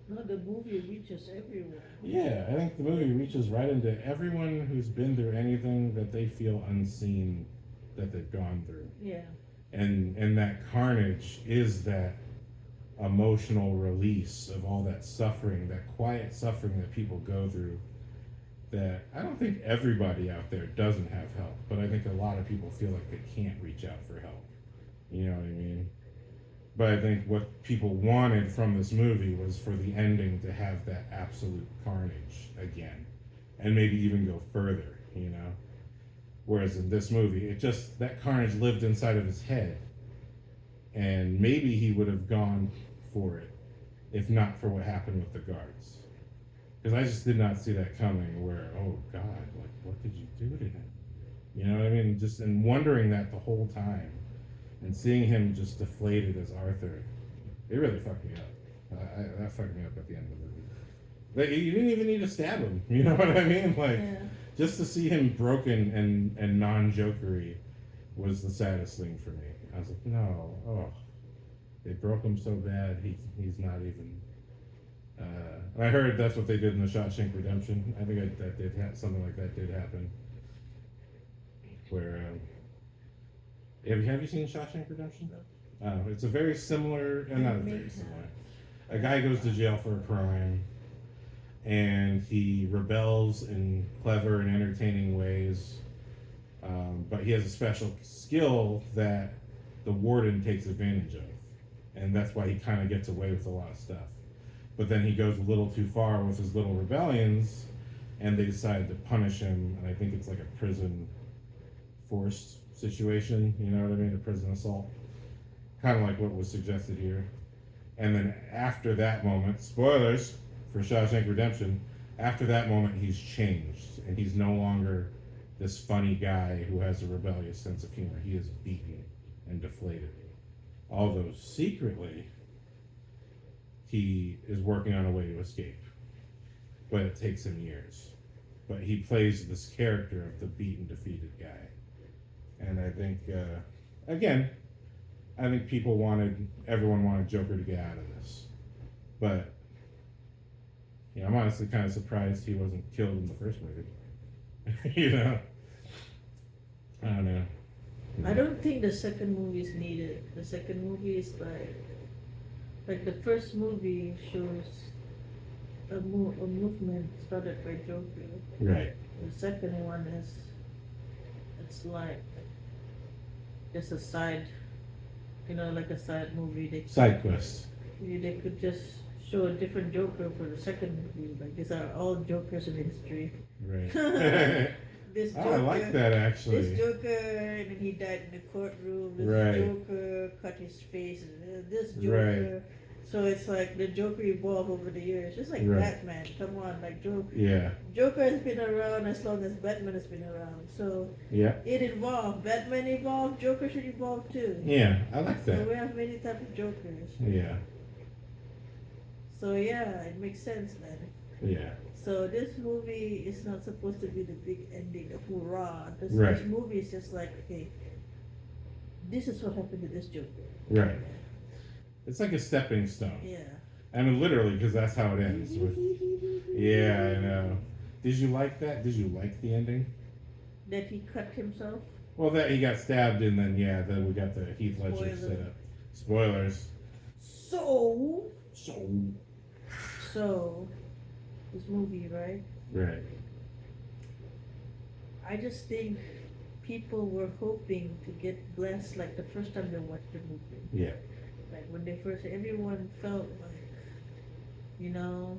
No, the movie reaches everyone.
Yeah, I think the movie reaches right into everyone who's been through anything that they feel unseen that they've gone through.
Yeah.
And that carnage is that emotional release of all that suffering, that quiet suffering that people go through, that I don't think everybody out there doesn't have help, but I think a lot of people feel like they can't reach out for help. You know what I mean? But I think what people wanted from this movie was for the ending to have that absolute carnage again, and maybe even go further, you know? Whereas in this movie, that carnage lived inside of his head, and maybe he would have gone for it if not for what happened with the guards. Because I just did not see that coming, where, oh God, like, what did you do to him? You know what I mean? Just, and wondering that the whole time, and seeing him just deflated as Arthur, it really fucked me up. That fucked me up at the end of the movie. Like, you didn't even need to stab him, you know what I mean? Like,
Yeah.
just to see him broken and non-jokery was the saddest thing for me. I was like, no, they broke him so bad, he's not even... I heard that's what they did in the Shawshank Redemption. I think something like that did happen. Where have you seen Shawshank Redemption?
No.
It's a very similar, not very similar. A guy goes to jail for a crime, and he rebels in clever and entertaining ways. But he has a special skill that the warden takes advantage of, and that's why he kind of gets away with a lot of stuff. but then he goes a little too far with his little rebellions, and they decide to punish him. And I think it's like a prison forced situation. You know what I mean? A prison assault, kind of like what was suggested here. And then after that moment, spoilers for Shawshank Redemption, after that moment he's changed, and he's no longer this funny guy who has a rebellious sense of humor. He is beaten and deflated. Although secretly, he is working on a way to escape. But it takes him years. But he plays this character of the beaten, defeated guy. And I think, again, I think everyone wanted Joker to get out of this. But, I'm honestly kind of surprised he wasn't killed in the first movie. You know? I don't know.
I don't think the second movie is needed. The second movie is like the first movie shows a movement started by Joker.
Right.
The second one it's like just a side, like a side movie.
Side quest.
They could just show a different Joker for the second movie. Like these are all Jokers in history.
Right.
This Joker,
I like that actually.
This Joker, and then he died in the courtroom. This
Right.
Joker cut his face. This Joker.
Right.
So it's like the Joker evolved over the years. Just like
Right.
Batman. Come on, like Joker.
Yeah.
Joker has been around as long as Batman has been around. So
Yeah.
it evolved. Batman evolved. Joker should evolve too.
Yeah, I like
So
that.
we have many types of Jokers.
Yeah.
So yeah, it makes sense then.
Yeah.
So this movie is not supposed to be the big ending, the hoorah. This
Right.
movie is just like, okay, this is what happened to this Joker.
Right. It's like a stepping stone.
Yeah.
I mean, literally, because that's how it ends. Yeah, I know. Did you like that? Did you like the ending?
That he cut himself?
Well, that he got stabbed, and then we got the Heath Ledger
Spoiler.
setup. Spoilers.
So, this movie, right?
Right.
I just think people were hoping to get blessed like the first time they watched the movie.
Yeah.
Like when everyone felt like,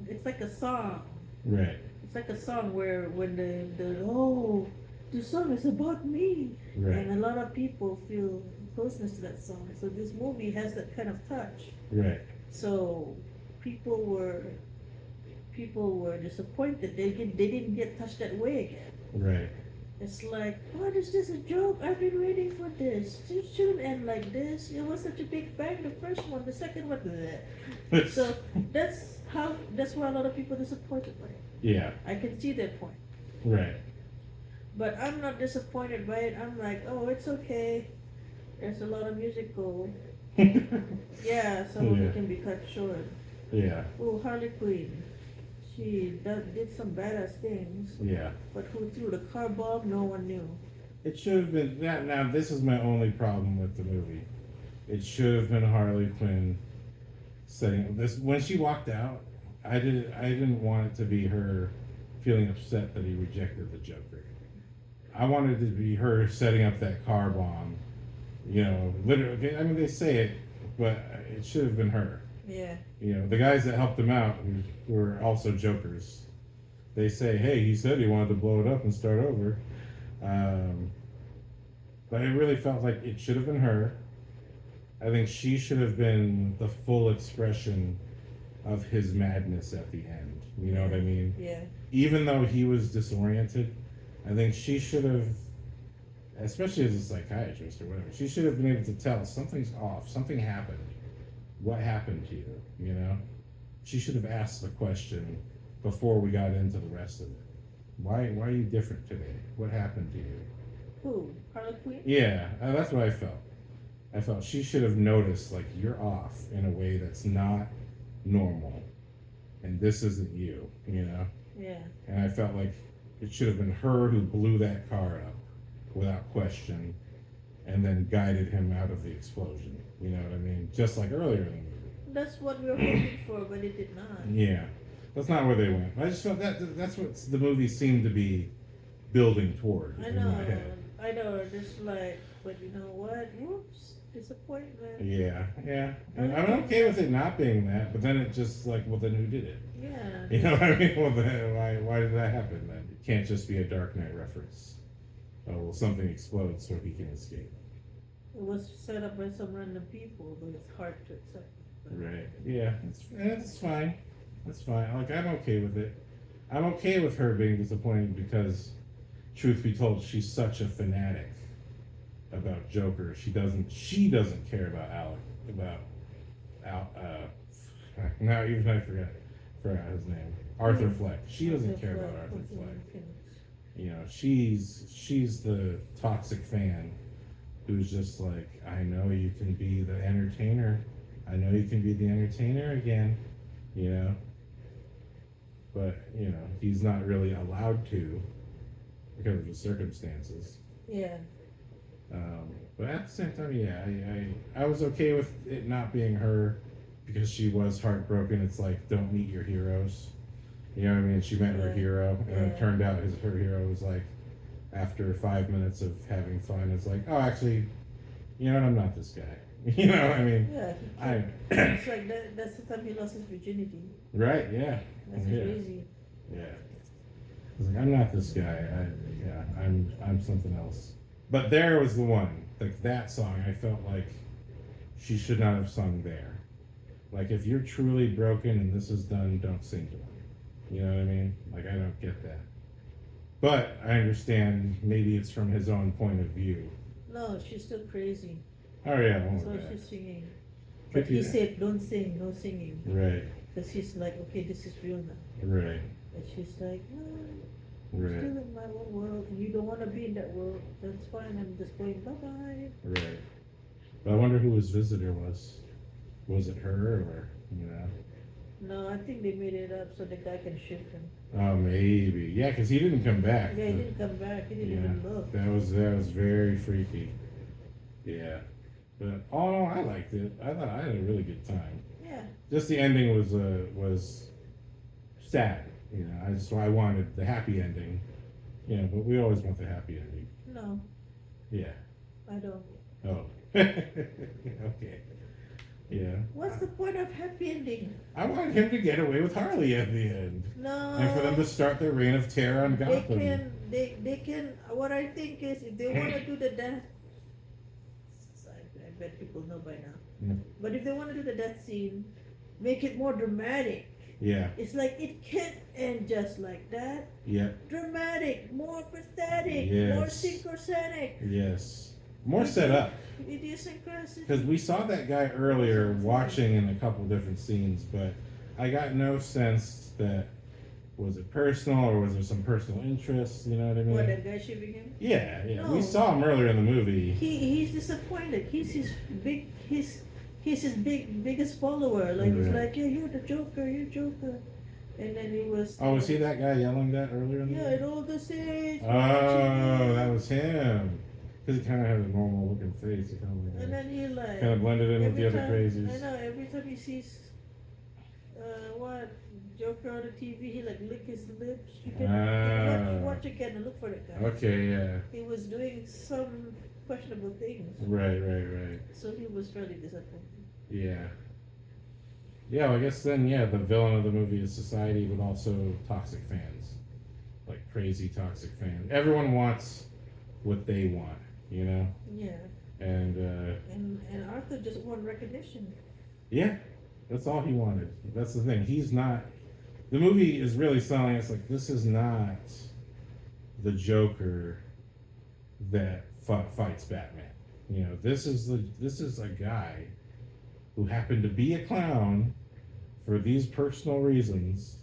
it's like a song.
Right.
It's like a song where when the song is about me.
Right.
And a lot of people feel closeness to that song. So this movie has that kind of touch.
Right.
So people were disappointed. They didn't get touched that way again.
Right.
It's like, what is this a joke? I've been waiting for this. It shouldn't end like this. It was such a big bang, the first one, the second one, bleh. So that's why a lot of people are disappointed by it.
Yeah.
I can see their point.
Right.
But I'm not disappointed by it. I'm like, oh, it's okay. There's a lot of musical. Yeah, some of it can be cut short.
Yeah.
Oh, Harley Quinn. She did some badass things.
Yeah.
But who threw the car bomb, no one knew.
It should have been that. Now, this is my only problem with the movie. It should have been Harley Quinn setting this. When she walked out, I didn't want it to be her feeling upset that he rejected the Joker. I wanted it to be her setting up that car bomb. Literally. I mean, they say it, but it should have been her.
Yeah.
The guys that helped him out, who were also Jokers, they say, hey, he said he wanted to blow it up and start over. But it really felt like it should have been her. I think she should have been the full expression of his madness at the end. You know what I mean?
Yeah.
Even though he was disoriented, I think she should have, especially as a psychiatrist or whatever, she should have been able to tell something's off, something happened. What happened to you, She should have asked the question before we got into the rest of it. Why are you different today? What happened to you?
Who? Harley Quinn?
Yeah, that's what I felt. I felt she should have noticed, like, you're off in a way that's not normal. And this isn't you,
Yeah.
And I felt like it should have been her who blew that car up without question and then guided him out of the explosion. You know what I mean? Just like earlier in the movie.
That's what we were hoping for, but it did not.
Yeah. That's not where they went. I just felt that's what the movie seemed to be building toward
I
in my head.
know, just like, but you know what? Whoops. disappointment.
Yeah, yeah. And I'm okay with it not being that, but then it just like, well, then who did it?
Yeah.
You know what I mean? Well, then why did that happen then? It can't just be a Dark Knight reference. Oh, well, something explodes so he can escape.
It was set up by some random people, but it's hard to accept.
Right. Yeah, it's fine. That's fine. Like, I'm okay with it. I'm okay with her being disappointed because, truth be told, she's such a fanatic about Joker. She doesn't care about Alec, now even I forgot his name. Arthur Fleck. She doesn't care about Arthur Fleck. You know, she's the toxic fan who's just like, I know you can be the entertainer. I know you can be the entertainer again, you know. But, you know, he's not really allowed to because of the circumstances.
Yeah.
But at the same time, yeah, I was okay with it not being her because she was heartbroken. It's like, don't meet your heroes. You know what I mean? She met her hero, and it turned out her hero was like, after 5 minutes of having fun, it's like, oh, actually, you know what? I'm not this guy. You know what I mean?
Yeah. It's like that's the time he lost his virginity.
Right, yeah.
That's crazy.
Yeah. It's like, I'm not this guy. I'm something else. But there was the one, like that song, I felt like she should not have sung there. Like, if you're truly broken and this is done, don't sing to him. You know what I mean? Like, I don't get that. But I understand maybe it's from his own point of view.
No, she's still crazy.
Oh, yeah.
That's why she's singing. But he said, don't sing, no singing.
Right.
Because he's like, okay, this is real now.
Right.
And she's like, no,
Right.
I'm still in my own world, and you don't want to be in that world. That's fine. I'm just going bye-bye.
Right. But I wonder who his visitor was. Was it her or, you know?
No, I think they made it up so the guy can shift him.
Oh, maybe. Yeah, because he didn't come back.
Yeah, he didn't come back. He didn't even look.
That was very freaky. Yeah. But all in all, I liked it. I thought I had a really good time.
Yeah.
Just the ending was sad. You know, I wanted the happy ending. Yeah, but we always want the happy ending.
No.
Yeah.
I don't.
Oh. Okay. Yeah.
What's the point of happy ending?
I wanted him to get away with Harley at the end.
No.
And for them to start their reign of terror on Gotham.
They can, what I think is, if they want to do the death, I bet people know by now.
Mm.
But if they want to do the death scene, make it more dramatic.
Yeah.
It's like, it can't end just like that.
Yeah.
Dramatic, more pathetic,
Yes.
more synchronic.
Yes. More set up.
Idiosyncratic.
Because we saw that guy earlier watching in a couple different scenes, but I got no sense that, was it personal or was there some personal interest? You know what I mean?
What, that guy shooting him?
Yeah, yeah.
No.
We saw him earlier in the movie.
He's disappointed. He's his biggest follower. Like, he's
Right.
like, yeah, you're the Joker, you're Joker. And then he was.
Oh, was he that guy yelling that earlier in the
Yeah,
movie?
at all the stage.
Oh, that was him. Because he kind of had a normal looking face. He kind
And then he like.
of blended in with the other
time,
crazies.
I know, every time he sees, Joker on the TV, he like lick his lips. You can watch again and look for that guy.
Okay, yeah.
He was doing some questionable things.
Right.
So he was fairly disappointed.
Yeah. Yeah, well, I guess then, yeah, the villain of the movie is society, but also toxic fans. Like crazy toxic fans. Everyone wants what they want, you know?
Yeah.
And
Arthur just wanted recognition.
yeah, that's all he wanted. That's the thing. He's not. The movie is really selling us like, this is not the Joker that fights Batman. You know, this is a guy who happened to be a clown for these personal reasons,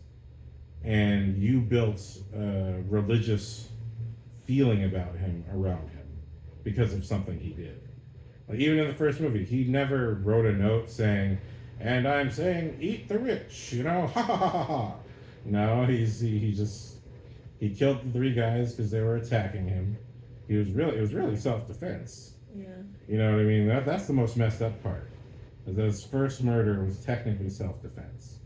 and you built a religious feeling about him around him because of something he did. Like, even in the first movie, he never wrote a note saying, and I'm saying, eat the rich, you know, ha ha ha ha ha. No, he killed the three guys because they were attacking him. It was really self-defense.
Yeah.
You know what I mean? That's the most messed up part. Is that his first murder was technically self-defense.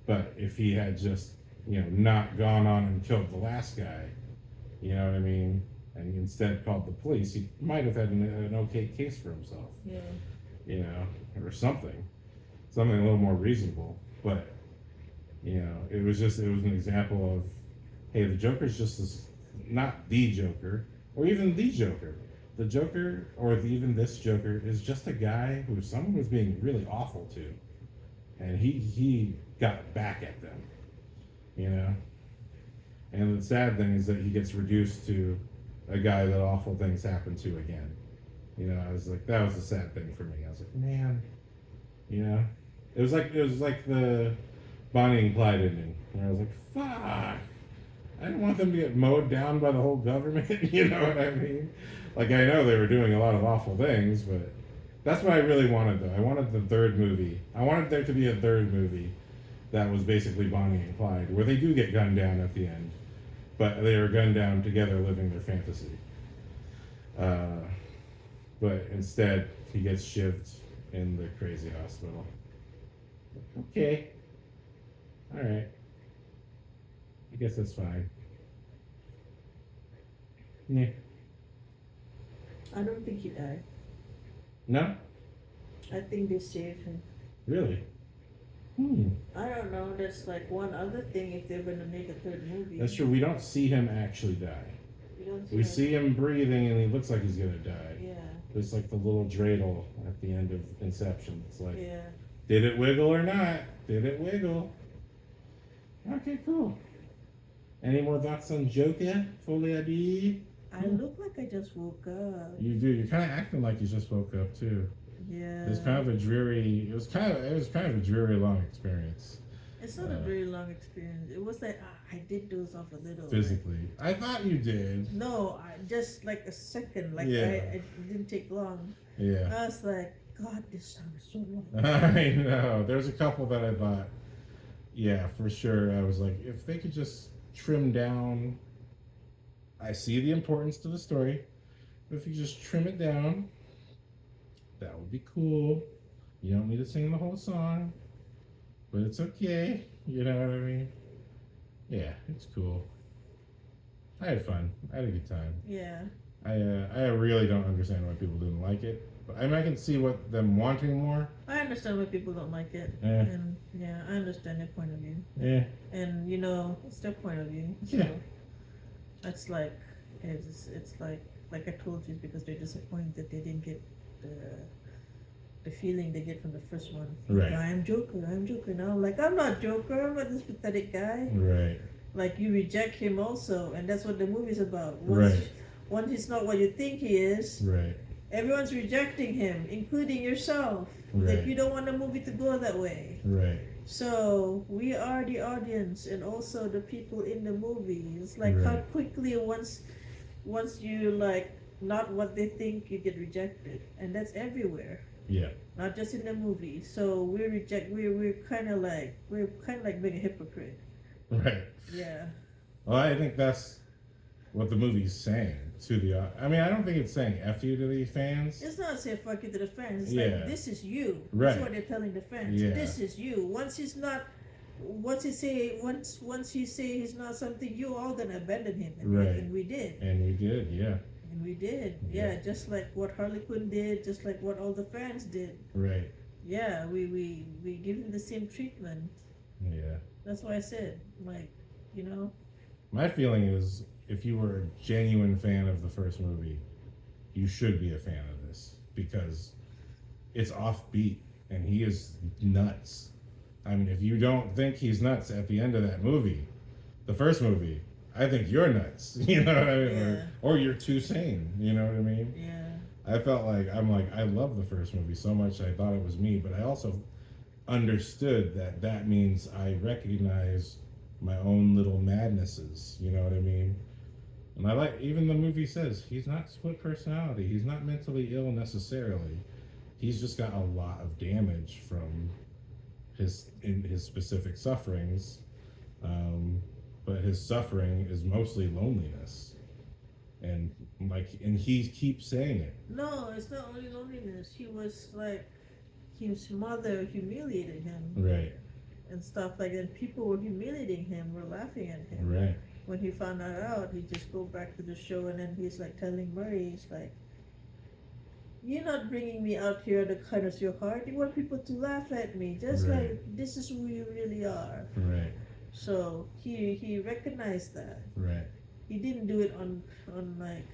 But if he had just, you know, not gone on and killed the last guy, you know what I mean? and instead called the police, he might have had an okay case for himself.
Yeah.
You know, or something a little more reasonable. But you know, it was an example of, hey, the Joker's just not the Joker, or even the Joker. The Joker, or even this Joker, is just a guy who someone was being really awful to, and he got back at them. You know, and the sad thing is that he gets reduced to a guy that awful things happen to again. You know, I was like, that was the sad thing for me. I was like, man, you know, it was like the Bonnie and Clyde ending, where I was like, fuck, I didn't want them to get mowed down by the whole government. You know what I mean? Like, I know they were doing a lot of awful things, but that's what I really wanted, though. I wanted the third movie. I wanted there to be a third movie that was basically Bonnie and Clyde, where they do get gunned down at the end, but they are gunned down together living their fantasy. But instead, he gets shivved in the crazy hospital. Okay. Alright. I guess that's fine. Yeah.
I don't think he died.
No?
I think they saved him.
Really?
I don't know. That's like one other thing if they're gonna make a third movie.
That's true. We don't see him actually die. We see him breathing and he looks like he's gonna die.
Yeah.
It's like the little dreidel at the end of Inception. It's like,
Yeah.
did it wiggle or not? Did it wiggle? Okay, cool. Any more thoughts on Joker? Folie?
I look like I just woke up.
You do. You're kind of acting like you just woke up too.
Yeah.
It was kind of a dreary. It was kind of a dreary long experience.
It's not a very long experience. It was like I did doze off a little.
Physically, I thought you did.
No, just like a second. Like
Yeah.
it didn't take long.
Yeah.
I was like, God, this time is so long.
I know. There's a couple that I thought, yeah, for sure. I was like, if they could just trim down. I see the importance to the story, but if you just trim it down, that would be cool. You don't need to sing the whole song, but it's okay. You know what I mean? Yeah, it's cool. I had fun. I had a good time.
Yeah.
I really don't understand why people didn't like it, but I mean, I can see what them wanting more.
I understand why people don't like it.
Yeah.
And yeah, I understand their point of view.
Yeah.
And you know, it's their point of view. So
Yeah.
it's like it's like I told you, because they're disappointed that they didn't get the feeling they get from the first one.
Right.
Like, I'm Joker. Now I'm like, I'm not Joker. I'm not this pathetic guy.
Right.
Like, you reject him also, and that's what the movie's about.
Right.
Once he's not what you think he is,
Right.
everyone's rejecting him, including yourself.
Right.
Like, you don't want the movie to go that way.
Right.
So we are the audience and also the people in the movie. It's like how
Right.
quickly once you like not what they think, you get rejected, and that's everywhere.
Yeah.
Not just in the movie. So we're kind of like being a hypocrite.
Right.
Yeah.
Well, I think that's what the movie's saying to the. I mean, I don't think it's saying "f you" to the fans.
It's not saying fuck you to the fans. It's
Yeah.
like, this is you.
Right.
That's what they're telling the fans.
Yeah.
This is you. Once he say he's not something, you all gonna abandon him.
Right.
And we did.
And we did, yeah.
And we did.
Yeah.
Yeah, just like what Harley Quinn did, just like what all the fans did.
Right.
Yeah, we give him the same treatment.
Yeah.
That's why I said, like, you know.
My feeling is, if you were a genuine fan of the first movie, you should be a fan of this, because it's offbeat and he is nuts. I mean, if you don't think he's nuts at the end of that movie, the first movie, I think you're nuts. You know what I mean?
Yeah.
Or you're too sane. You know what I mean?
Yeah.
I felt like, I love the first movie so much I thought it was me, but I also understood that means I recognize my own little madnesses. You know what I mean? And I like, even the movie says, he's not split personality. He's not mentally ill necessarily. He's just got a lot of damage from his specific sufferings. But his suffering is mostly loneliness. And he keeps saying it.
No, it's not only loneliness. He was like, his mother humiliated him.
Right.
And stuff like that. People were humiliating him, were laughing at him.
Right.
when he found that out, he just go back to the show, and then he's like telling Murray, he's like, "You're not bringing me out here to cut us your heart. You want people to laugh at me, just
Right.
like this is who you really are."
Right.
So he recognized that.
Right.
He didn't do it on like,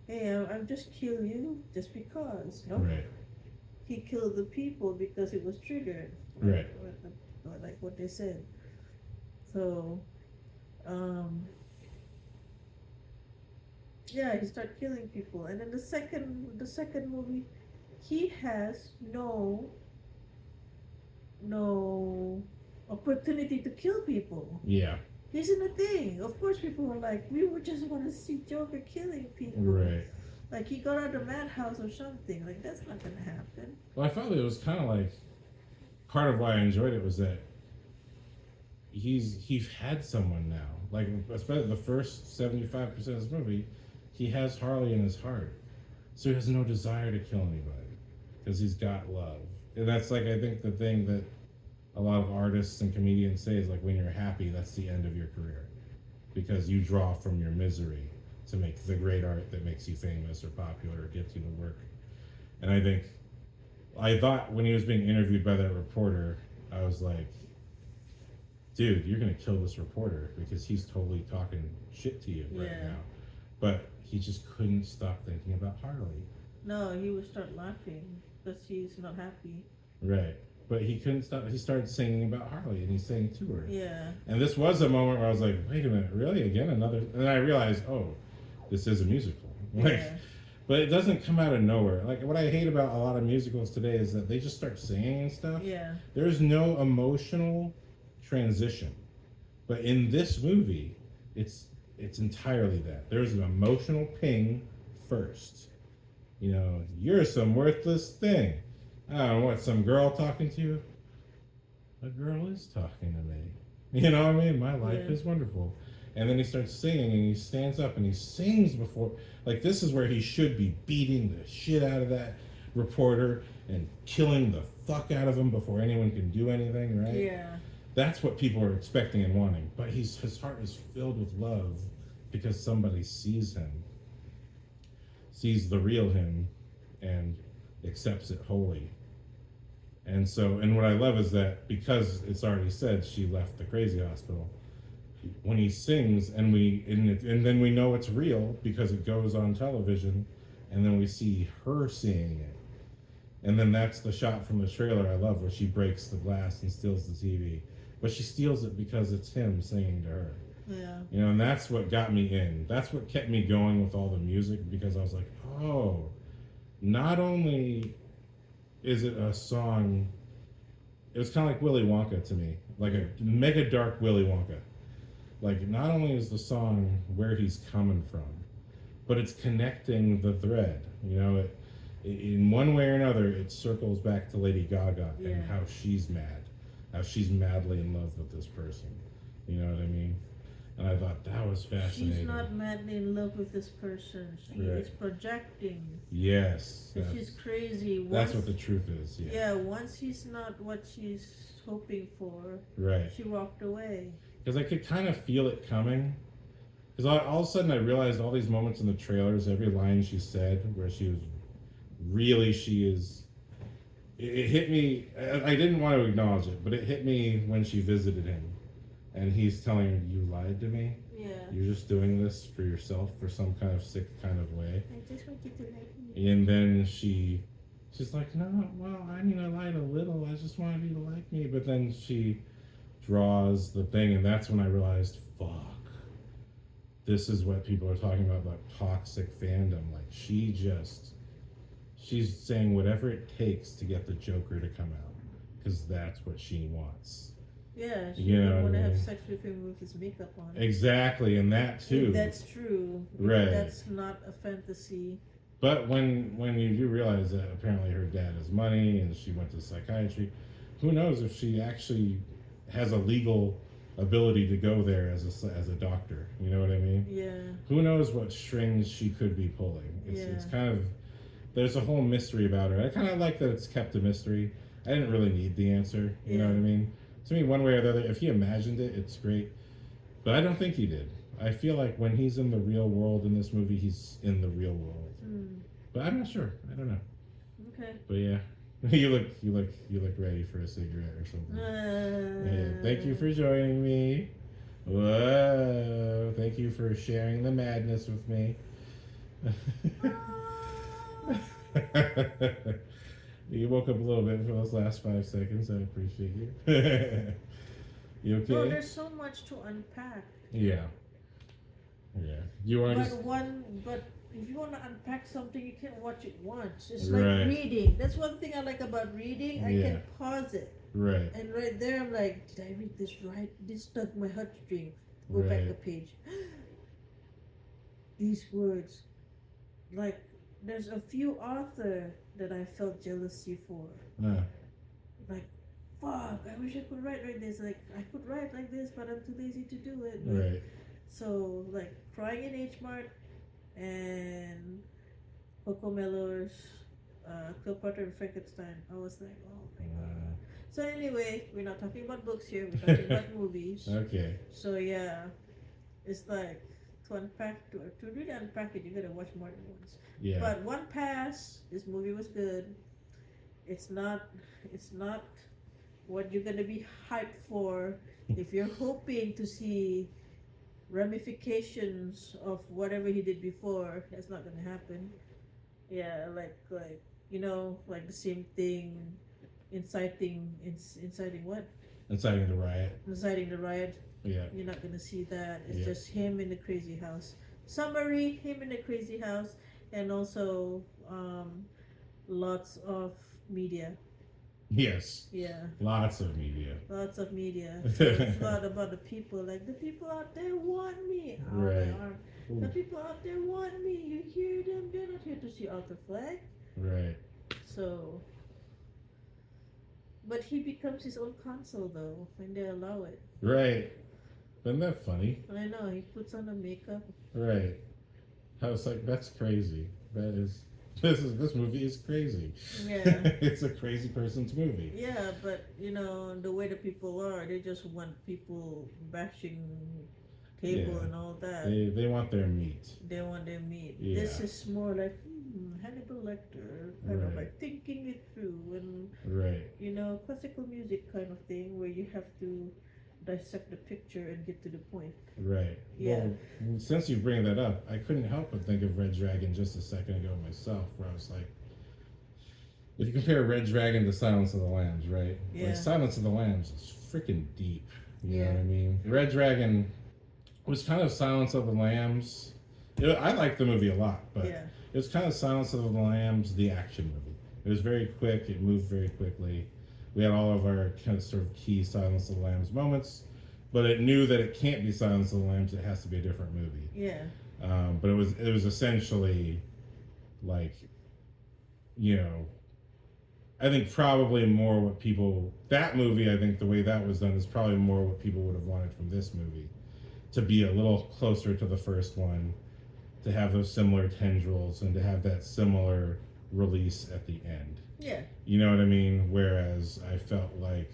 "Hey, I'm just kill you just because." No,
Right.
he killed the people because it was triggered.
Right.
Like what they said. So, yeah, he started killing people, and then the second movie, he has no opportunity to kill people.
Yeah.
This is the thing. Of course, people were like, we would just want to see Joker killing people.
Right.
Like he got out of the madhouse or something. Like that's not gonna happen.
Well, I felt it was kind of like part of why I enjoyed it was that he's had someone now. Like especially the first 75% of this movie, he has Harley in his heart, so he has no desire to kill anybody because he's got love. And that's like I think the thing that a lot of artists and comedians say is like when you're happy, that's the end of your career because you draw from your misery to make the great art that makes you famous or popular or gets you to work. And I thought when he was being interviewed by that reporter, I was like, dude, you're gonna kill this reporter because he's totally talking shit to you right
Yeah.
now. But he just couldn't stop thinking about Harley.
No, he would start laughing because he's not happy.
Right. But he couldn't stop. He started singing about Harley and he sang to her.
Yeah.
And this was a moment where I was like, wait a minute, really? Again? Another? And then I realized, oh, this is a musical. Like,
Yeah.
but it doesn't come out of nowhere. Like, what I hate about a lot of musicals today is that they just start singing and stuff.
Yeah.
There's no emotional transition. But in this movie, it's entirely that. There's an emotional ping first. You know, you're some worthless thing. I don't know what, some girl talking to you? A girl is talking to me. You know what I mean? My life
Yeah.
is wonderful. And then he starts singing and he stands up and he sings before. Like, this is where he should be beating the shit out of that reporter and killing the fuck out of him before anyone can do anything, right?
Yeah.
That's what people are expecting and wanting. But his heart is filled with love because somebody sees him, sees the real him, and accepts it wholly. And so, and what I love is that because it's already said she left the crazy hospital, when he sings and then we know it's real because it goes on television, and then we see her seeing it. And then that's the shot from the trailer I love where she breaks the glass and steals the TV. But she steals it because it's him singing to her.
Yeah.
You know, and that's what got me in. That's what kept me going with all the music because I was like, oh, not only is it a song, it was kind of like Willy Wonka to me, like a mega dark Willy Wonka. Like, not only is the song where he's coming from, but it's connecting the thread. You know, in one way or another, it circles back to Lady Gaga
Yeah.
and how she's mad, how she's madly in love with this person. You know what I mean? And I thought that was fascinating.
She's not madly in love with this person. She
Right.
is projecting.
Yes.
And she's crazy.
That's what the truth is. Yeah.
Yeah, once he's not what she's hoping for,
Right.
she walked away.
Because I could kind of feel it coming. Because all of a sudden I realized all these moments in the trailers, every line she said, where she is. It hit me. I didn't want to acknowledge it, but it hit me when she visited him, and he's telling her, "You lied to me.
Yeah.
You're just doing this for yourself, for some kind of sick kind of way."
I just want you to like me.
And then she's like, "No, well, I mean, I lied a little. I just wanted you to like me." But then she draws the thing, and that's when I realized, fuck. This is what people are talking about toxic fandom. Like, she's saying whatever it takes to get the Joker to come out, because that's what she wants.
Yeah, she
You know
didn't want
what
to
I
have
mean?
sex with him with his makeup on.
Exactly, and that too.
If that's true.
Right.
That's not a fantasy.
But when you do realize that apparently her dad has money and she went to psychiatry, who knows if she actually has a legal ability to go there as a doctor. You know what I mean?
Yeah.
Who knows what strings she could be pulling. It's kind of, there's a whole mystery about her. I kind of like that it's kept a mystery. I didn't really need the answer. You know what I mean? To me, one way or the other, if he imagined it, it's great. But I don't think he did. I feel like when he's in the real world in this movie, he's in the real world. But I'm not sure. I don't know.
Okay.
But yeah, you look ready for a cigarette or something. Yeah, thank you for joining me. Whoa! Thank you for sharing the madness with me. You woke up a little bit for those last 5 seconds. I appreciate you. You okay?
No, there's so much to unpack.
Yeah. Yeah. You are
But if you want to unpack something, you can't watch it once. It's
Right.
like reading. That's one thing I like about reading. I
Yeah.
can pause it.
Right.
And right there, I'm like, did I read this right? This stuck my heartstring. Go back
Right.
a page. These words. Like, there's a few author that I felt jealousy for. Like, fuck, I wish I could write like this. Like, I could write like this, but I'm too lazy to do it. Like,
Right.
so, like, Crying in H Mart and Coco Mello's Cleopatra and Frankenstein. I was like, oh my god. So anyway, we're not talking about books here. We're talking about movies.
Okay.
So yeah, it's like to really unpack it, you gotta watch more than once.
Yeah.
But one pass, this movie was good. It's not what you're gonna be hyped for if you're hoping to see ramifications of whatever he did before. That's not gonna happen. Yeah, like you know, like the same thing, inciting what?
Inciting the riot.
Inciting the riot.
Yeah.
You're not gonna see that. It's
Yeah.
just him in the crazy house. Summary: him in the crazy house, and also lots of media.
Yes.
Yeah,
Lots of media.
lots of media. So it's a lot about the people. Like, the people out there want me. Oh,
Right.
they are. The people out there want me. You hear them? They're not here to see Arthur Fleck.
Right.
So, but he becomes his own consul though, when they allow it.
Right. Isn't that funny?
I know, he puts on the makeup.
Right. I was like, that's crazy. This movie is crazy.
Yeah.
It's a crazy person's movie.
Yeah, but you know, the way the people are, they just want people bashing table
Yeah.
and all that.
They want their meat.
They want their meat.
Yeah.
This is more like Hannibal Lecter, kind of
Right.
like thinking it through, and
Right.
you know, classical music kind of thing, where you have to dissect the picture and get to the point.
Right.
Yeah.
Well, since you bring that up, I couldn't help but think of Red Dragon just a second ago myself, where I was like, if you compare Red Dragon to Silence of the Lambs, right?
Yeah.
Like, Silence of the Lambs is freaking deep. You know
Yeah.
what I mean? Red Dragon was kind of Silence of the Lambs. I liked the movie a lot, but
Yeah.
it was kind of Silence of the Lambs, the action movie. It was very quick. It moved very quickly. We had all of our kind of sort of key Silence of the Lambs moments, but it knew that it can't be Silence of the Lambs. It has to be a different movie.
Yeah.
But it was essentially like, you know, I think probably more what people, that movie, I think the way that was done is probably more what people would have wanted from this movie, to be a little closer to the first one, to have those similar tendrils and to have that similar release at the end.
Yeah.
You know what I mean? Whereas I felt like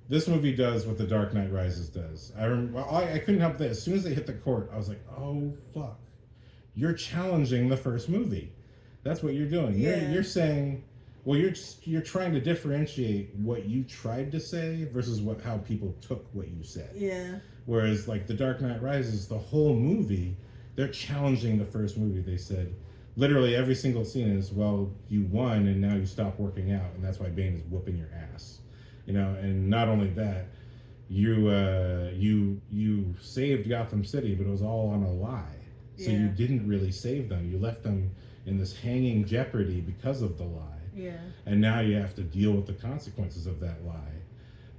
this movie does what The Dark Knight Rises does. I couldn't help that. As soon as they hit the court, I was like, oh, fuck. You're challenging the first movie. That's what you're doing.
Yeah.
You're saying, well, you're trying to differentiate what you tried to say versus how people took what you said.
Yeah.
Whereas, like, The Dark Knight Rises, the whole movie, they're challenging the first movie. They said, literally every single scene is, well, you won and now you stop working out, and that's why Bane is whooping your ass. You know, and not only that, you saved Gotham City, but it was all on a lie. So
Yeah.
you didn't really save them. You left them in this hanging jeopardy because of the lie.
Yeah.
And now you have to deal with the consequences of that lie.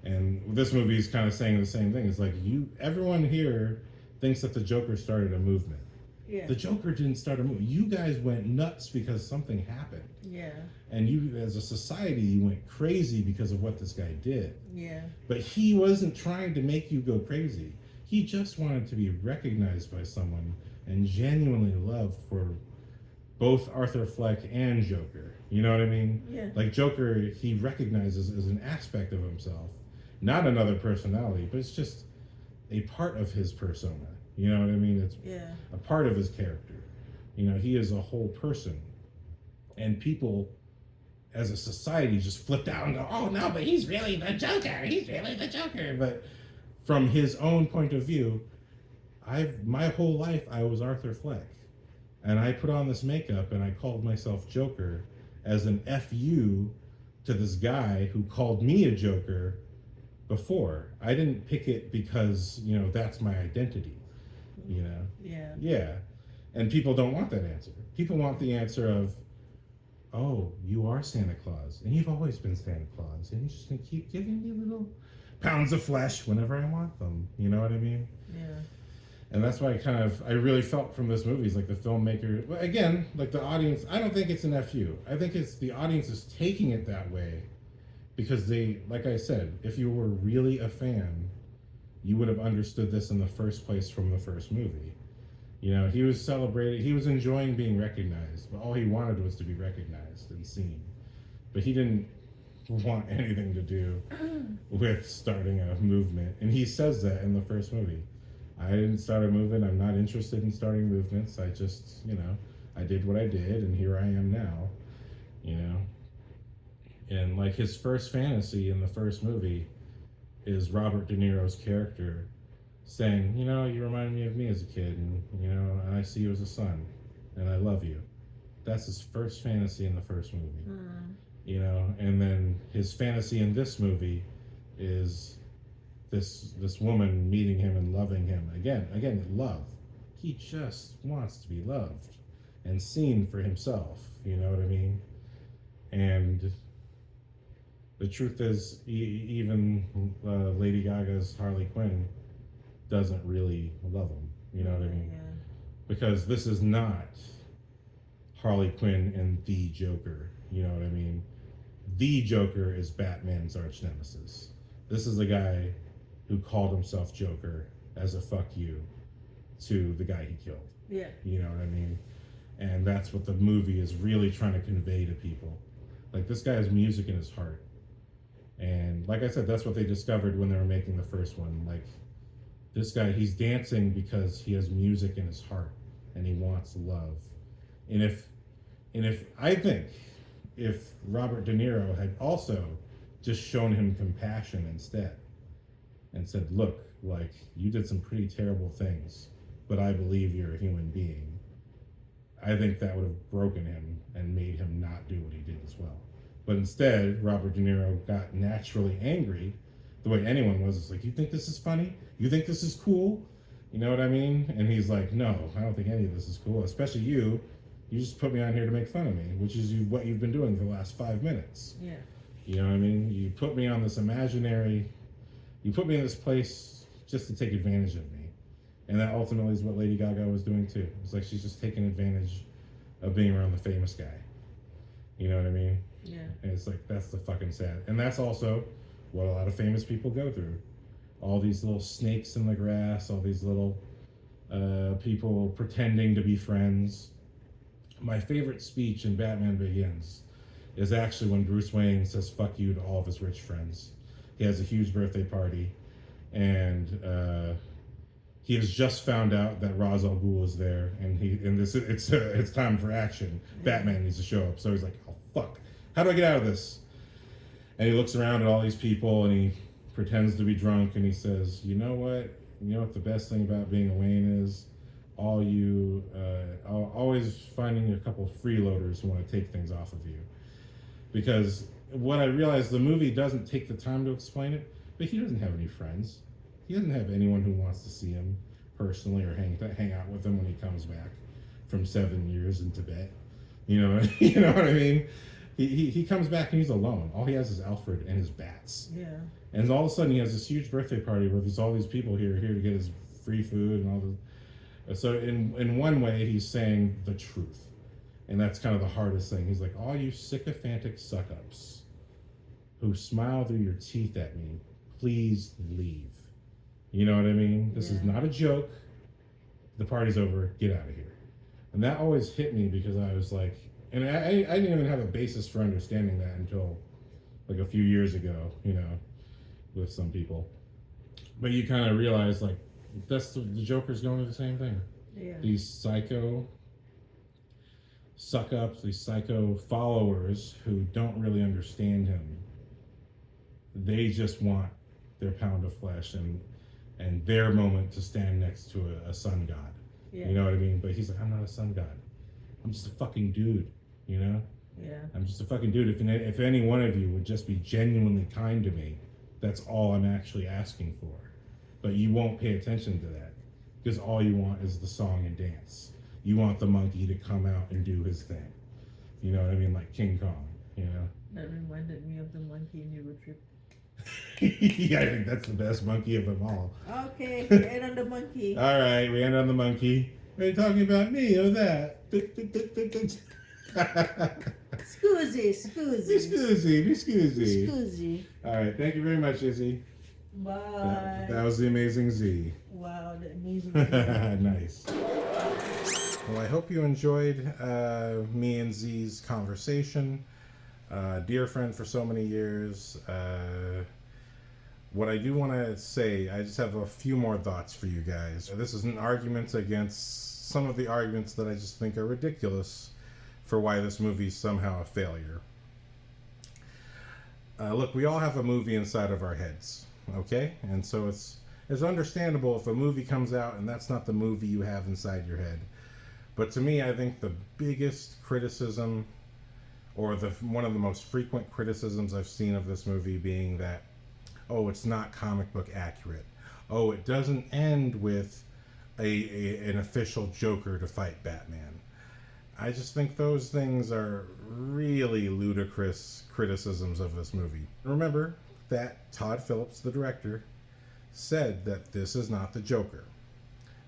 And this movie is kind of saying the same thing. It's like, everyone here thinks that the Joker started a movement.
Yeah.
The Joker didn't start a movement. You guys went nuts because something happened.
Yeah.
And you, as a society, you went crazy because of what this guy did.
Yeah.
But he wasn't trying to make you go crazy. He just wanted to be recognized by someone and genuinely loved for both Arthur Fleck and Joker. You know what I mean?
Yeah.
Like, Joker, he recognizes as an aspect of himself, not another personality, but it's just a part of his persona. You know what I mean? It's
Yeah.
a part of his character. You know, he is a whole person. And people, as a society, just flipped out and go, oh, no, but he's really the Joker. He's really the Joker. But from his own point of view, my whole life, I was Arthur Fleck. And I put on this makeup and I called myself Joker as an FU to this guy who called me a Joker before. I didn't pick it because, you know, that's my identity, you know?
Yeah.
Yeah. And people don't want that answer. People want the answer of, oh, you are Santa Claus, and you've always been Santa Claus, and you're just going to keep giving me little pounds of flesh whenever I want them. You know what I mean?
Yeah.
And that's why I really felt from this movie, is like the filmmaker, again, like the audience, I don't think it's an FU. I think it's the audience is taking it that way because they, like I said, if you were really a fan, you would have understood this in the first place from the first movie. You know, he was celebrating, he was enjoying being recognized, but all he wanted was to be recognized and seen. But he didn't want anything to do with starting a movement. And he says that in the first movie. I didn't start a movement. I'm not interested in starting movements. I just, you know, I did what I did, and here I am now, you know. And like his first fantasy in the first movie is Robert De Niro's character saying, you know, you remind me of me as a kid, and, you know, and I see you as a son, and I love you. That's his first fantasy in the first movie, you know. And then his fantasy in this movie is this woman meeting him and loving him again love. He just wants to be loved and seen for himself, you know what I mean? And the truth is, even Lady Gaga's Harley Quinn doesn't really love him, you know what I mean?
Yeah.
Because this is not Harley Quinn and the Joker, you know what I mean? The Joker is Batman's arch nemesis. This is a guy who called himself Joker as a fuck you to the guy he killed.
Yeah.
You know what I mean? And that's what the movie is really trying to convey to people. Like, this guy has music in his heart. And like I said, that's what they discovered when they were making the first one. Like, this guy, he's dancing because he has music in his heart and he wants love. And I think if Robert De Niro had also just shown him compassion instead, and said, look, like, you did some pretty terrible things, but I believe you're a human being, I think that would have broken him and made him not do what he did as well. But instead, Robert De Niro got naturally angry, the way anyone was. It's like, you think this is funny? You think this is cool? You know what I mean? And he's like, no, I don't think any of this is cool, especially you. You just put me on here to make fun of me, which is what you've been doing for the last 5 minutes.
Yeah.
You know what I mean? You put me on this imaginary... You put me in this place just to take advantage of me. And that ultimately is what Lady Gaga was doing too. It's like she's just taking advantage of being around the famous guy. You know what I mean?
Yeah.
And it's like, that's the fucking sad. And that's also what a lot of famous people go through. All these little snakes in the grass, all these little people pretending to be friends. My favorite speech in Batman Begins is actually when Bruce Wayne says fuck you to all of his rich friends. He has a huge birthday party, and he has just found out that Ra's al Ghul is there, and it's time for action. Batman needs to show up, so he's like, oh fuck, how do I get out of this? And he looks around at all these people, and he pretends to be drunk, and he says, you know what the best thing about being a Wayne is? Always finding a couple freeloaders who want to take things off of you. Because what I realized, the movie doesn't take the time to explain it, but he doesn't have any friends. He doesn't have anyone who wants to see him personally or hang out with him when he comes back from 7 years in Tibet. You know what I mean? He comes back and he's alone. All he has is Alfred and his bats.
Yeah.
And all of a sudden he has this huge birthday party where there's all these people here to get his free food and all the. So in one way he's saying the truth. And that's kind of the hardest thing. He's like, all you sycophantic suck-ups who smile through your teeth at me, please leave. You know what I mean? This is not a joke. The party's over. Get out of here. And that always hit me because I was like, and I didn't even have a basis for understanding that until like a few years ago, with some people. But you kind of realize, like, That's the Joker's going through the same thing.
Yeah.
These psycho suck-ups, these psycho followers who don't really understand him. They just want their pound of flesh and their moment to stand next to a sun god.
Yeah.
You know what I mean? But he's like, I'm not a sun god. I'm just a fucking dude, you know?
Yeah.
I'm just a fucking dude. If any one of you would just be genuinely kind to me, that's all I'm actually asking for. But you won't pay attention to that because all you want is the song and dance. You want the monkey to come out and do his thing. You know what I mean? Like King Kong, you know?
That reminded me of the monkey in Euro Trip.
Yeah, I think that's the best monkey of them all.
Okay, we end on the monkey.
All right, we end on the monkey. Are you talking about me or that?
Scusi.
All right, thank you very much, Izzy.
Bye.
That was the amazing Z.
Wow, the amazing.
Nice. Well, I hope you enjoyed me and Z's conversation. Dear friend for so many years. What I do want to say, I just have a few more thoughts for you guys. This is an argument against some of the arguments that I just think are ridiculous for why this movie is somehow a failure. Look, we all have a movie inside of our heads, okay? And so it's understandable if a movie comes out and that's not the movie you have inside your head. But to me, I think the biggest criticism, or one of the most frequent criticisms I've seen of this movie being that, oh, it's not comic book accurate. Oh, it doesn't end with an official Joker to fight Batman. I just think those things are really ludicrous criticisms of this movie. Remember that Todd Phillips, the director, said that this is not the Joker.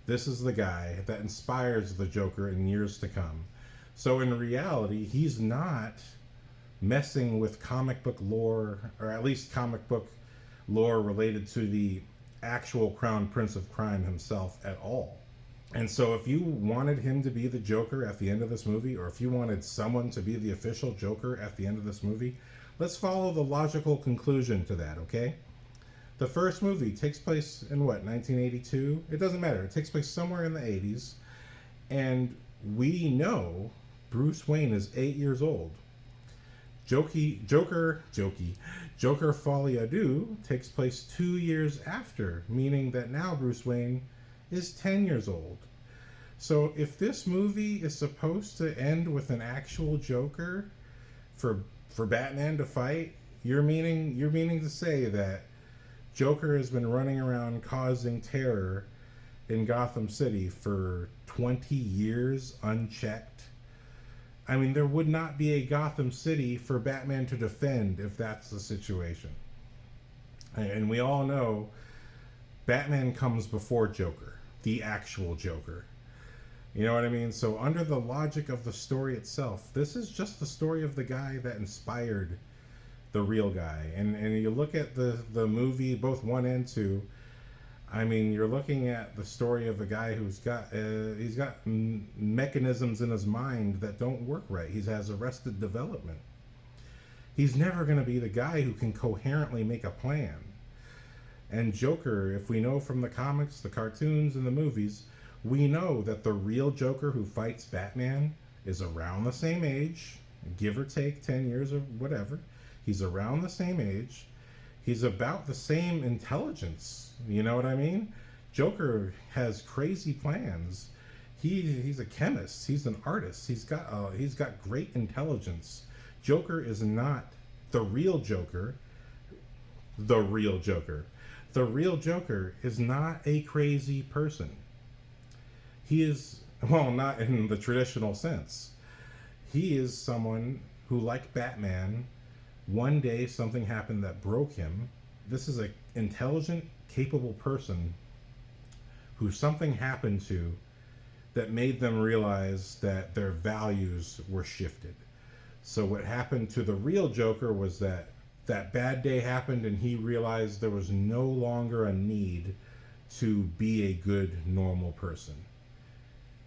This is the guy that inspires the Joker in years to come. So in reality, he's not messing with comic book lore, or at least comic book lore related to the actual Crown Prince of Crime himself at all. And so if you wanted him to be the Joker at the end of this movie, or if you wanted someone to be the official Joker at the end of this movie, let's follow the logical conclusion to that, okay? The first movie takes place in what, 1982? It doesn't matter. It takes place somewhere in the 80s. And we know Bruce Wayne is 8 years old. Joker Folie takes place 2 years after, meaning that now Bruce Wayne is 10 years old. So if this movie is supposed to end with an actual Joker for Batman to fight, you're meaning to say that Joker has been running around causing terror in Gotham City for 20 years unchecked? I mean, there would not be a Gotham City for Batman to defend if that's the situation. And we all know Batman comes before Joker, the actual Joker. You know what I mean? So under the logic of the story itself, this is just the story of the guy that inspired the real guy. And you look at the movie, both 1 and 2, I mean, you're looking at the story of a guy who's got he's got mechanisms in his mind that don't work right. He has arrested development. He's never going to be the guy who can coherently make a plan. And Joker, if we know from the comics, the cartoons, and the movies, we know that the real Joker who fights Batman is around the same age, give or take 10 years or whatever. He's around the same age. He's about the same intelligence. You know what I mean? Joker has crazy plans. He's a chemist. He's an artist. He's got great intelligence. Joker is not the real Joker. The real Joker. The real Joker is not a crazy person. He is, well, not in the traditional sense. He is someone who, like Batman, one day something happened that broke him. This is an intelligent, capable person who something happened to that made them realize that their values were shifted. So what happened to the real Joker was that bad day happened and he realized there was no longer a need to be a good, normal person.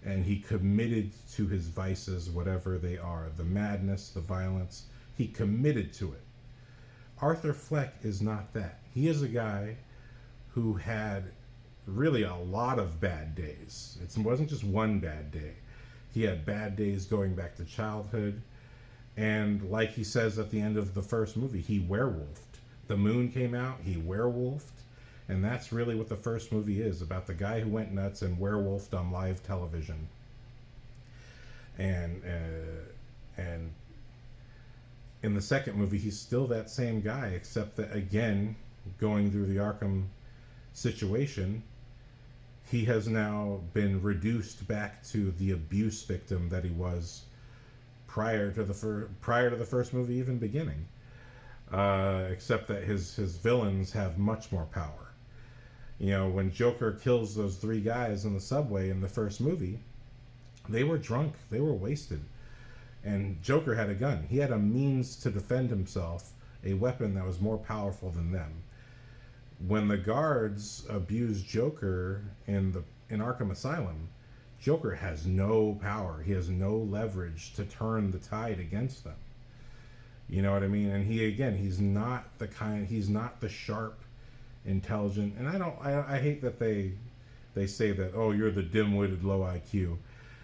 And he committed to his vices, whatever they are, the madness, the violence. He committed to it. Arthur Fleck is not that. He is a guy who had really a lot of bad days. It wasn't just one bad day. He had bad days going back to childhood. And like he says at the end of the first movie, he werewolfed. The moon came out, he werewolfed. And that's really what the first movie is, about the guy who went nuts and werewolfed on live television. And in the second movie, he's still that same guy, except that, again, going through the Arkham situation, he has now been reduced back to the abuse victim that he was prior to the first movie even beginning. Except that his villains have much more power. You know, when Joker kills those 3 guys in the subway in the first movie, they were drunk, they were wasted. And Joker had a gun. He had a means to defend himself, a weapon that was more powerful than them. When the guards abuse Joker in Arkham Asylum, Joker has no power. He has no leverage to turn the tide against them. You know what I mean? And he's not the sharp, intelligent, and I hate that they say that, oh, you're the dim-witted, low IQ.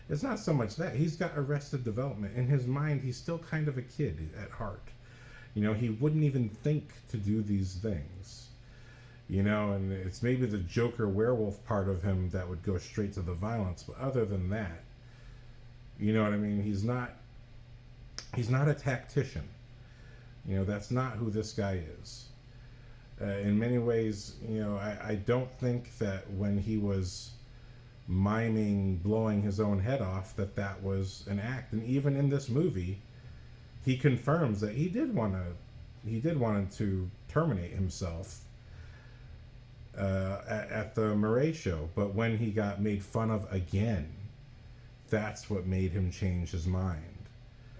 It's not so much that. He's got arrested development. In his mind, he's still kind of a kid at heart. You know, he wouldn't even think to do these things. You know, and it's maybe the Joker werewolf part of him that would go straight to the violence. But other than that, you know what I mean? He's not a tactician. You know, that's not who this guy is. In many ways, you know, I don't think that when he was miming blowing his own head off that was an act. And even in this movie, he confirms that he did want to terminate himself at the Murray show. But when he got made fun of again, that's what made him change his mind.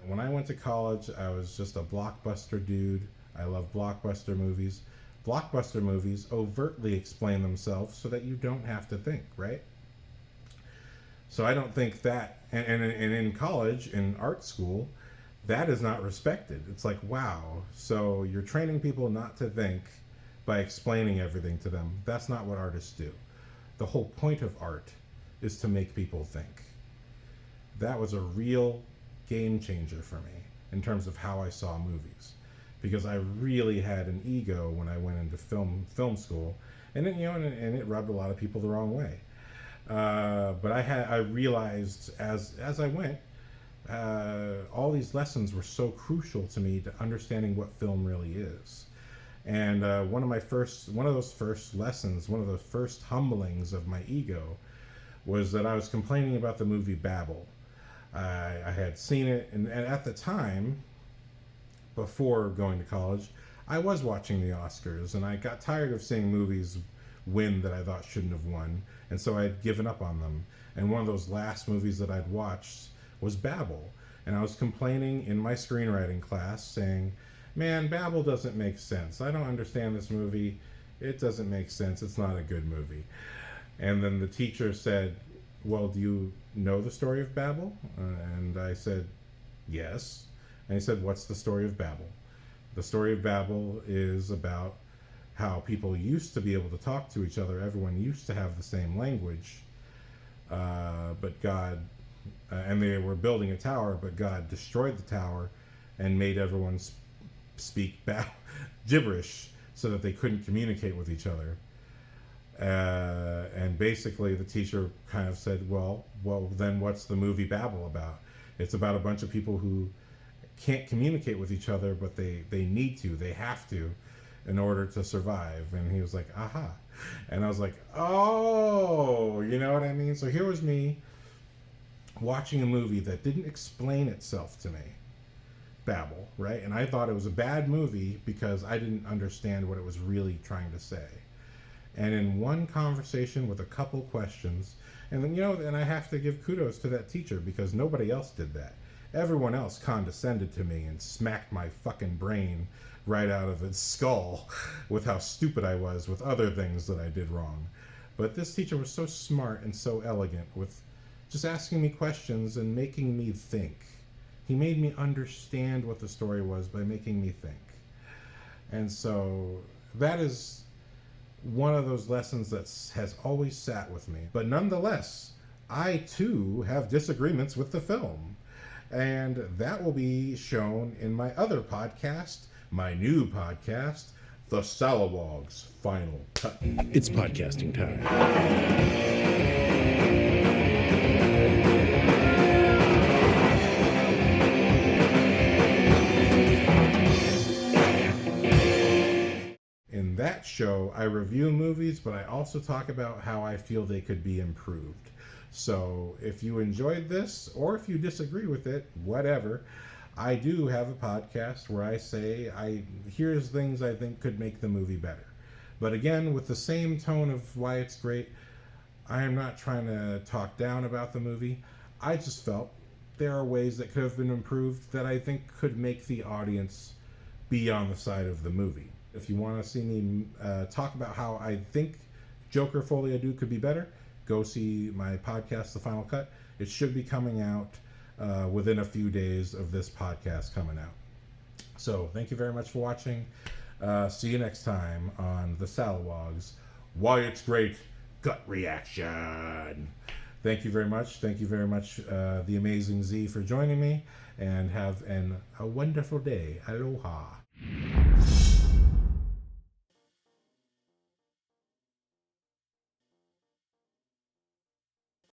When I went to college, I was just a blockbuster dude. I love blockbuster movies. Blockbuster movies overtly explain themselves so that you don't have to think, right? So I don't think that, and in college, in art school, that is not respected. It's like, wow, so you're training people not to think by explaining everything to them. That's not what artists do. The whole point of art is to make people think. That was a real game changer for me in terms of how I saw movies, because I really had an ego when I went into film school, and it, you know, and it rubbed a lot of people the wrong way. But I realized as I went, all these lessons were so crucial to me to understanding what film really is. And one of those first lessons, one of the first humblings of my ego, was that I was complaining about the movie Babel. I had seen it, and at the time, before going to college, I was watching the Oscars, and I got tired of seeing movies win that I thought shouldn't have won, and so I had given up on them. And one of those last movies that I'd watched was Babel, and I was complaining in my screenwriting class, saying, man, Babel doesn't make sense. I don't understand this movie. It doesn't make sense. It's not a good movie. And then the teacher said, well, do you know the story of Babel? And I said, yes. And he said, what's the story of Babel? The story of Babel is about how people used to be able to talk to each other. Everyone used to have the same language, but God, and they were building a tower, but God destroyed the tower and made everyone speak gibberish so that they couldn't communicate with each other. And basically the teacher kind of said, well, then what's the movie Babel about? It's about a bunch of people who can't communicate with each other, but they need to, they have to, in order to survive. And he was like, aha. And I was like, oh, you know what I mean? So here was me watching a movie that didn't explain itself to me, Babel, right? And I thought it was a bad movie because I didn't understand what it was really trying to say. And in one conversation with a couple questions, and then, you know, and I have to give kudos to that teacher because nobody else did that. Everyone else condescended to me and smacked my fucking brain right out of its skull with how stupid I was with other things that I did wrong. But this teacher was so smart and so elegant with just asking me questions and making me think. He made me understand what the story was by making me think. And so that is one of those lessons that has always sat with me. But nonetheless, I too have disagreements with the film. And that will be shown in my other podcast, my new podcast, TheSalawag's Final Cut.
It's podcasting time.
In that show, I review movies, but I also talk about how I feel they could be improved. So if you enjoyed this, or if you disagree with it, whatever, I do have a podcast where I say, here's things I think could make the movie better. But again, with the same tone of why it's great, I am not trying to talk down about the movie. I just felt there are ways that could have been improved that I think could make the audience be on the side of the movie. If you want to see me talk about how I think Joker Folie could be better, go see my podcast, The Final Cut. It should be coming out within a few days of this podcast coming out. So thank you very much for watching. See you next time on TheSalawag's Why It's Great Gut Reaction. Thank you very much. Thank you very much, the amazing Z, for joining me. And have a wonderful day. Aloha.